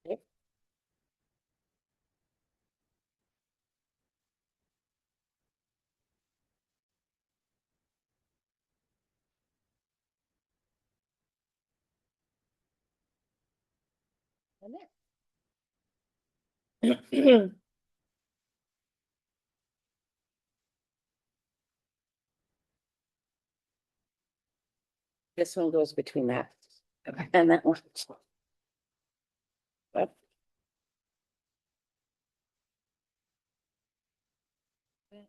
Okay. And there. This one goes between that. Okay. And that one. Yep. Thank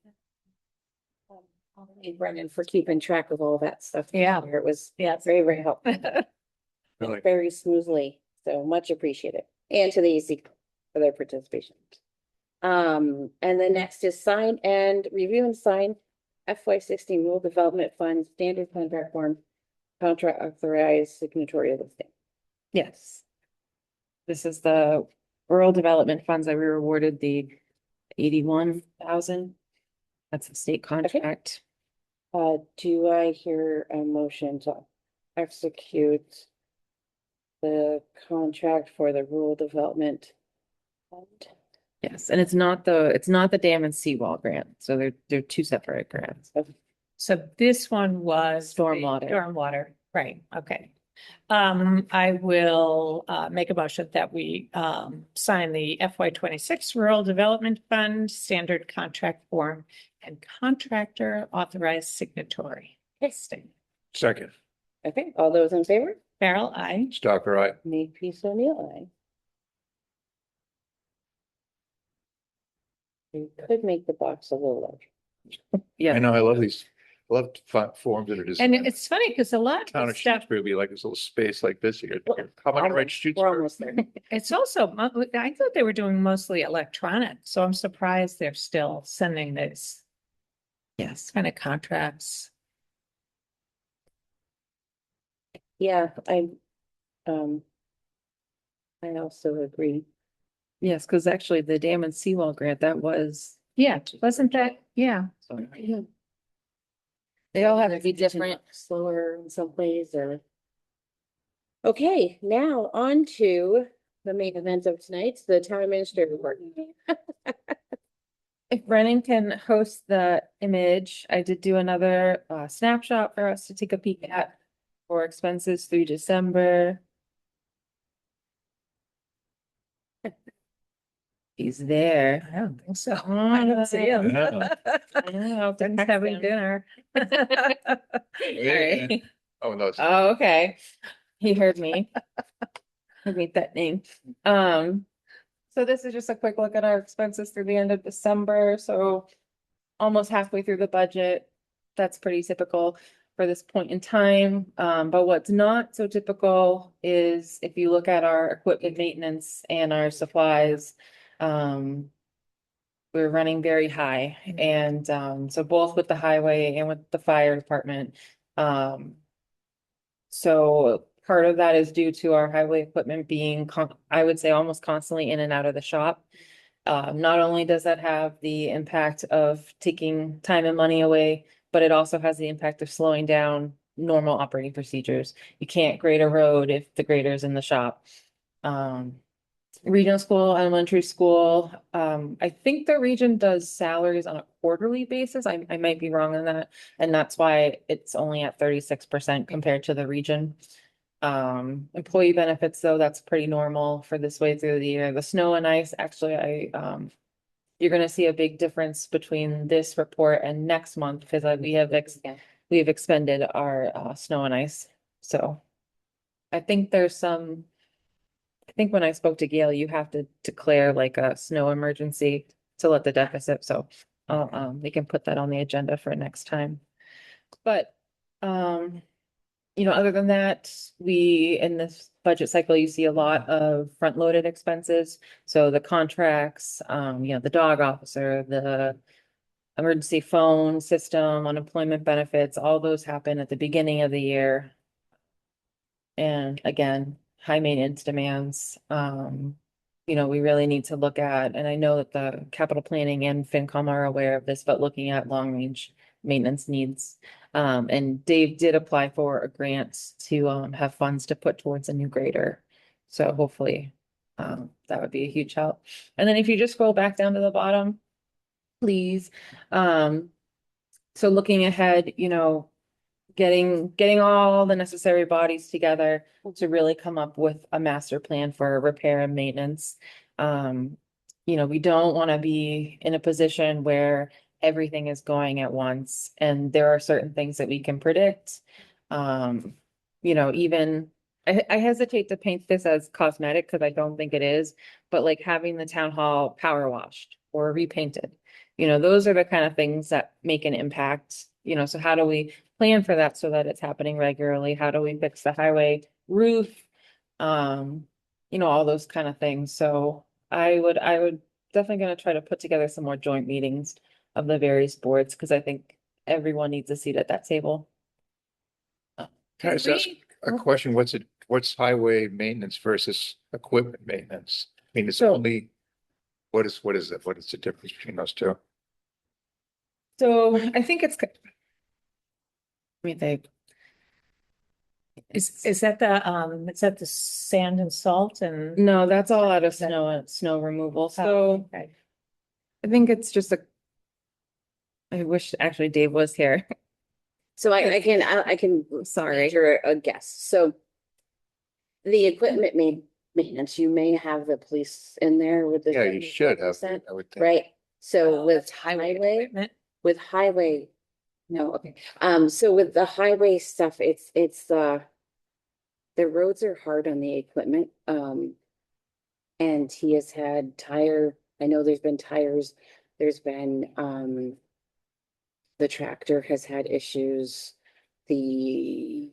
Brendan for keeping track of all that stuff. Yeah. It was Yeah. very, very helpful, Really. very smoothly, so much appreciated. And to the AC for their participation. And the next is sign and review and sign FY16 Rural Development Fund Standard Contract Form Contract Authorized Signatory Listing. Yes. This is the rural development funds that we were awarded the 81,000. That's a state contract. Do I hear a motion to execute the contract for the rural development fund? Yes, and it's not the dam and seawall grant, so they're two separate grants. Okay. So this one was. the Stormwater. Stormwater, right, okay. I will, make a motion that we, sign the FY 26 Rural Development Fund Standard Contract Form and Contractor Authorized Signatory. Sting. Second, Okay, all those in favor? Farrell, I. Stalker, I. Makepeace O'Neill, aye. You could make the box a little larger. I know, I love these, I love forms that are just. And it's funny because a lot Town of of the stuff, Shutesbury would be like this little space like this. You go, how am I gonna write We're Shutesbury? almost there. it's also, I thought they were doing mostly electronic, so I'm surprised they're still sending this. Yes, kind of contracts. Yeah, um, I also agree. Yes, because actually the dam and seawall grant, that was. Yeah, wasn't that, yeah. Yeah. They all have to be different, slower in some ways or. Okay, now on to the main event of tonight, the town administrator report. If Brennan can host the image, I did do another snapshot for us to take a peek at for expenses through December. He's there. I don't think so. I don't see him. Yeah. I know, Been's text having him. dinner. Alright. Oh, no, it's- Oh, okay. He heard me. I made that name. So this is just a quick look at our expenses through the end of December, so almost halfway through the budget. That's pretty typical for this point in time. But what's not so typical is if you look at our equipment maintenance and our supplies, we're running very high. And, so both with the highway and with the fire department. So part of that is due to our highway equipment being, I would say, almost constantly in and out of the shop. Not only does that have the impact of taking time and money away, but it also has the impact of slowing down normal operating procedures. You can't grade a road if the grader's in the shop. Regional school, elementary school, I think the region does salaries on a quarterly basis. I might be wrong on that. And that's why it's only at 36% compared to the region. Employee benefits, though, that's pretty normal for this way through the year. The snow and ice, actually, you're gonna see a big difference between this report and next month because we have expended our snow and ice. So I think there's some. I think when I spoke to Gail, you have to declare like a snow emergency to let the deficit, so we can put that on the agenda for next time. But you know, other than that, in this budget cycle, you see a lot of front-loaded expenses. So the contracts, you know, the dog officer, the emergency phone system, unemployment benefits, all those happen at the beginning of the year. And again, high maintenance demands, you know, we really need to look at, and I know that the capital planning and FinCom are aware of this, but looking at long-range maintenance needs. And Dave did apply for a grant to have funds to put towards a new grader. So hopefully that would be a huge help. And then if you just scroll back down to the bottom, please. So looking ahead, you know, getting all the necessary bodies together to really come up with a master plan for repair and maintenance. You know, we don't want to be in a position where everything is going at once and there are certain things that we can predict. You know, even I hesitate to paint this as cosmetic because I don't think it is, but like having the town hall power washed or repainted, you know, those are the kind of things that make an impact, you know, so how do we plan for that so that it's happening regularly? How do we fix the highway roof? You know, all those kind of things. So I would definitely gonna try to put together some more joint meetings of the various boards, because I think everyone needs a seat at that table. Can I just ask a question? What's highway maintenance versus equipment maintenance? I mean, it's So- only, what is it? What is the difference between those two? So I think it's. I mean, Is that the sand and salt and? no, that's all out of snow removal. So Okay. I think it's just I wish actually Dave was here. So I can. Sorry. Venture a guess. So the equipment maintenance, you may have the police in there with the. Yeah, you should have, 75%, I would think. Right, so Oh, with that's highway highway, equipment. with highway, no, okay. So with the highway stuff, it's the roads are hard on the equipment. And he has had I know there's been tires, there's been, the tractor has had issues. There's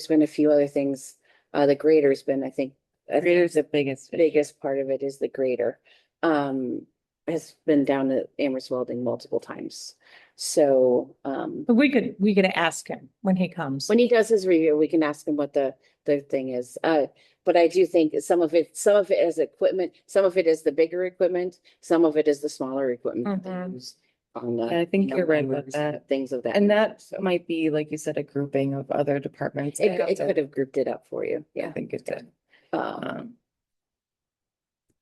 been a few other things. The grader's been, I think Grader's the biggest. biggest part of it is the grader. Has been down at Amherst Welding multiple times. So, But we could ask him when he comes. when he does his review, we can ask him what the thing is. But I do think some of it is equipment, some of it is the bigger equipment, some of it is the smaller equipment. that they use on the, I think you know, you're right about mowers, that. Things of that. And nature. that So might be, like you said, a grouping of other departments. it could have grouped it up for you. I Yeah. think it did. Um,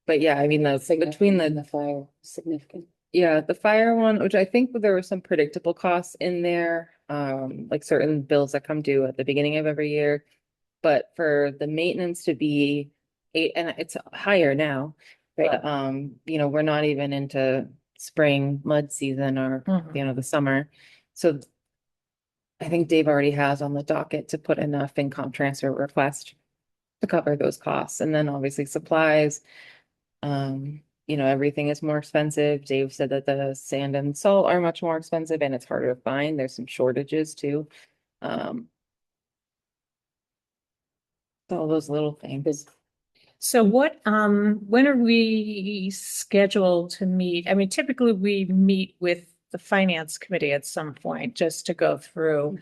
But yeah, I mean, the, between significant in the, the fire, significant. yeah, the fire one, which I think there were some predictable costs in there, like certain bills that come due at the beginning of every year. But for the maintenance to be and it's higher now, Right. but, you know, we're not even into spring mud season or, Mhm. you know, the summer. So I think Dave already has on the docket to put enough income transfer request to cover those costs. And then obviously supplies. You know, everything is more expensive. Dave said that the sand and salt are much more expensive and it's harder to find. There's some shortages too. All those little things. So when are we scheduled to meet? I mean, typically we meet with the finance committee at some point just to go through.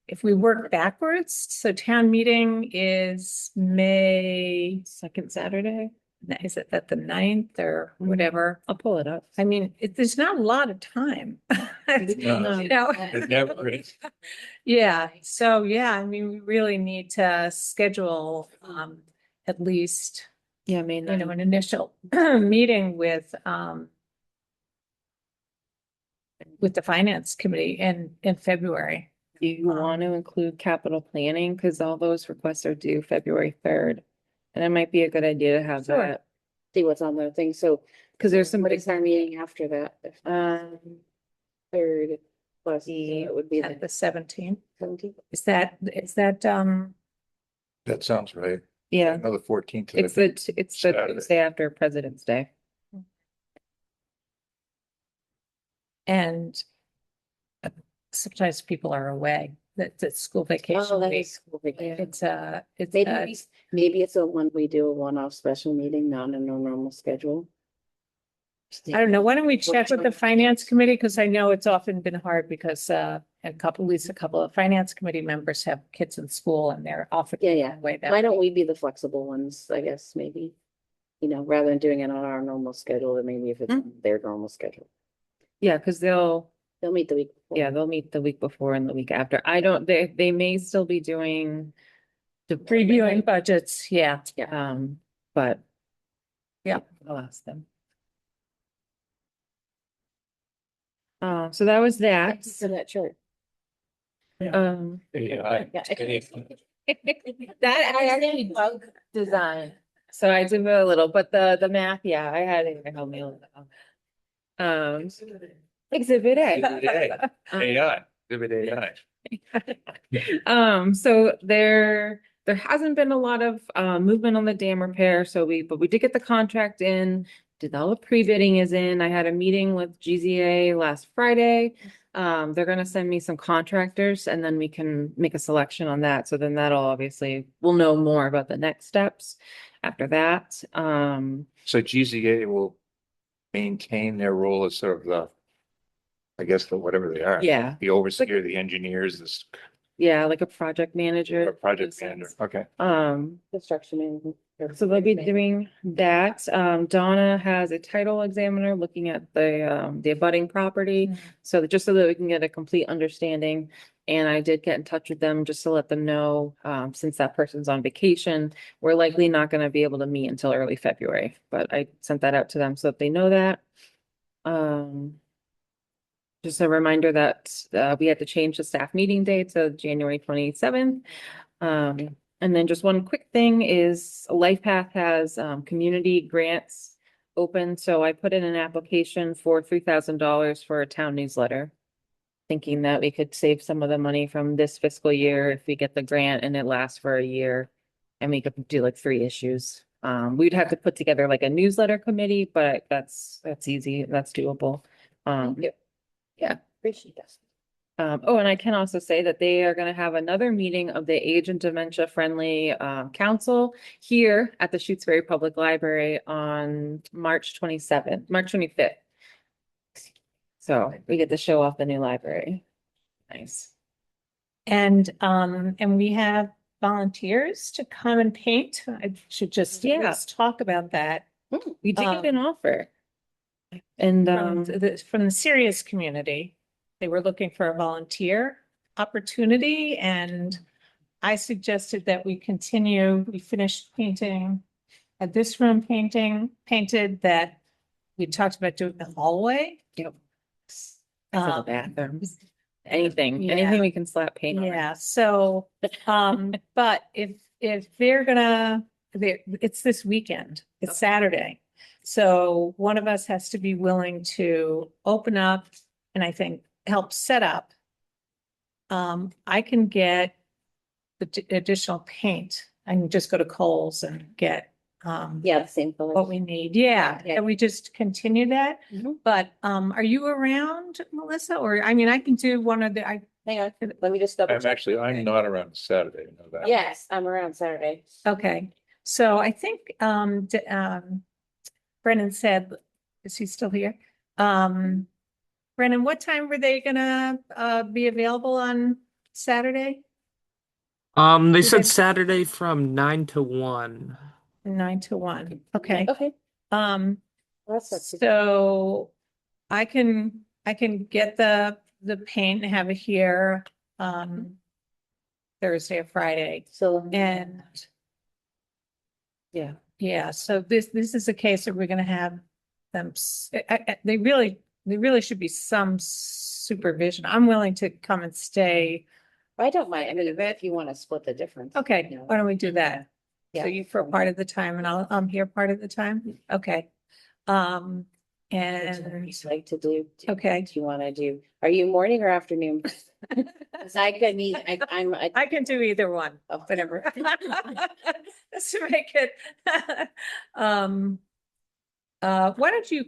If we work backwards, so town meeting is May, Second Saturday. is it at the 9th or Mhm. whatever? I'll pull it up. I mean, there's not a lot of time. No. You know? It never is. Yeah, so yeah, I mean, we really need to schedule at least, Yeah, May you know, 9th. an initial meeting with the finance committee in February. Do you want to include capital planning? Because all those requests are due February 3rd. And it might be a good idea to have Sure. that, See what's on the thing. So, because there's some what big, is our meeting after that? Third plus, so the- it would be At the the 17th. 17th. Is that That sounds right. yeah, Another 14th. it's the Saturday. Tuesday after President's Day. and sometimes people are away. That's school vacation Oh, that week. is school vacation. It's Maybe it's we do a one-off special meeting, not in our normal schedule. I don't know. Why don't we check with the finance committee? Because I know it's often been hard because at least a couple of finance committee members have kids in school and they're often Yeah. away that. Why don't we be the flexible ones, I guess, maybe? You know, rather than doing it on our normal schedule, or maybe if it's on their normal schedule. Yeah, because they'll They'll meet the week before. Yeah, they'll meet the week before and the week after. They may still be doing the Previewing budgets, yeah. but Yeah. I'll ask them. So that was that. For that chart. Um, Yeah. that I actually bug design. So I did a little, but the math, yeah, I had it to help me a little. Exhibit A. AI, exhibit AI. So there hasn't been a lot of movement on the dam repair, but we did get the contract in. All the pre-bidding is in. I had a meeting with GZA last Friday. They're gonna send me some contractors and then we can make a selection on that. So then we'll know more about the next steps after that. So GZA will maintain their role as sort of whatever they are. Yeah, The overseer, the engineers, this yeah, like a project manager. project manager. Okay. Construction management. So they'll be doing that. Donna has a title examiner looking at the abutting property. Mhm. So just so that we can get a complete understanding. And I did get in touch with them just to let them know, since that person's on vacation, we're likely not gonna be able to meet until early February, but I sent that out to them so that they know that. just a reminder that we had to change the staff meeting date to January 27th. And then just one quick thing is LifePath has community grants open. So I put in an application for $3,000 for a town newsletter, thinking that we could save some of the money from this fiscal year if we get the grant and it lasts for a year. And we could do like 3 issues. We'd have to put together like a newsletter committee, but that's easy. That's doable. Yeah. Appreciate that. Oh, and I can also say that they are going to have another meeting of the Age and Dementia Friendly Council here at the Shutesbury Public Library on March 25th. So we get to show off the new library. Nice. And we have volunteers to come and paint. I should just let's talk about that. We did get an offer. And From the Sirius community. They were looking for a volunteer opportunity, and I suggested that we finished painting, had this room painted, that we talked about doing the hallway. Yep. For the bathrooms. Anything Yeah. we can slap paint on. Yeah, so, but if they're gonna, it's this weekend, it's Saturday. So one of us has to be willing to open up and I think help set up. I can get the additional paint. I can just go to Kohl's and get, Yeah, the same color. what we need. Yeah, Yeah. and we just continue that. Mhm. But, are you around, Melissa? Or, I mean, I can do one of the, Hang on, let me just double check. I'm not around Saturday, I know that. Yes, I'm around Saturday. okay. So I think, Brennan said, is he still here? Brennan, what time were they gonna, be available on Saturday? They Did said they- Saturday from 9 to 1. 9 to 1, okay. Okay. Um, Well, that's not too- so I can get the paint and have it here, Thursday or Friday. So. And yeah, so this is a case where we're gonna have them, they really should be some supervision. I'm willing to come and stay. I don't mind. I mean, if you want to split the difference. Okay, you know. why don't we do that? Yeah. So you for part of the time and I'm here part of the time? Okay. Whatever And, you'd like to do. okay, Do you want to do, are you morning or afternoon? 'Cause I could meet, I can do either one, Oh. whatever. Just to make it. Why don't you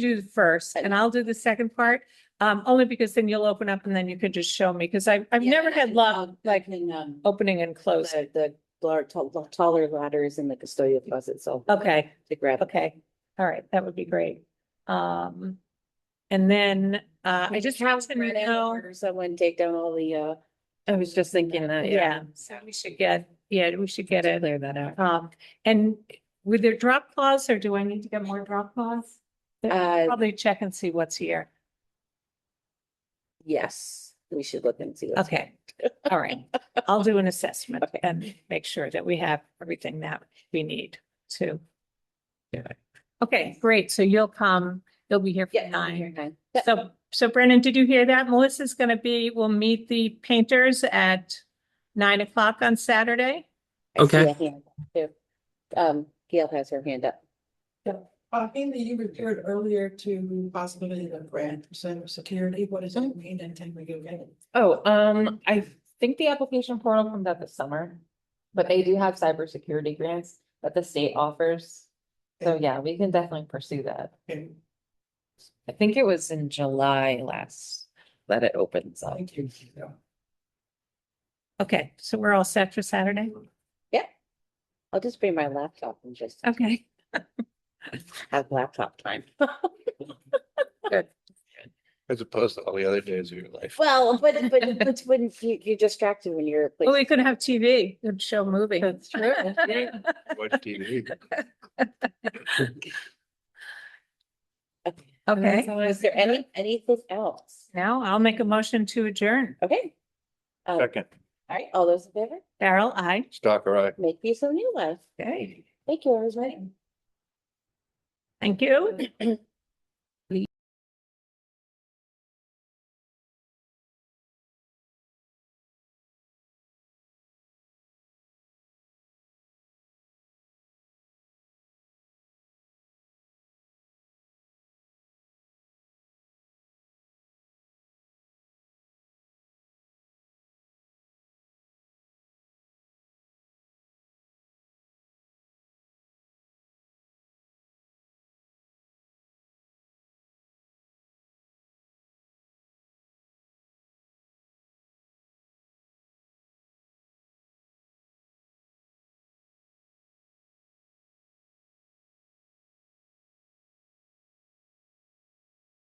do the first and I'll do the second part? Only because then you'll open up and then you can just show me, because I've never had luck like opening and closing. the taller ladders in the custodial closet, so. Okay, To grab. okay, all right, that would be great. And then, I just want to know, Or someone take down all the, I was just thinking that, yeah, so we should get it. clear that out. And with their drop clause, or do I need to get more drop clause? Probably check and see what's here. yes, we should look and see. what's- Okay, all right. I'll do an assessment Okay. and make sure that we have everything that we need to. Yeah. Okay, great. So you'll be here for Yeah, I'm here 9. now. So Brennan, did you hear that? Melissa's we'll meet the painters at 9 o'clock on Saturday. I see Okay. a hand up, too. Gail has her hand up. Amy, you referred earlier to possibility of grant for cybersecurity. What does that mean and can we go get it? Oh, I think the application portal comes out this summer, but they do have cybersecurity grants that the state offers. So yeah, we can definitely pursue that. Okay, I think it was in July that it opens up. thank you. Okay, so we're all set for Saturday? I'll just bring my laptop and just Okay. have laptop time. Good. As opposed to all the other days of your life. Well, but when you're distracted when you're. Well, we could have TV, could show a movie. That's true. Watch TV. Okay, Is there anything else? now I'll make a motion to adjourn. Okay. All Second, right, all those in favor? Darrell, aye. Stalker, I. Make peace of new life. Okay, Thank you, everybody. thank you.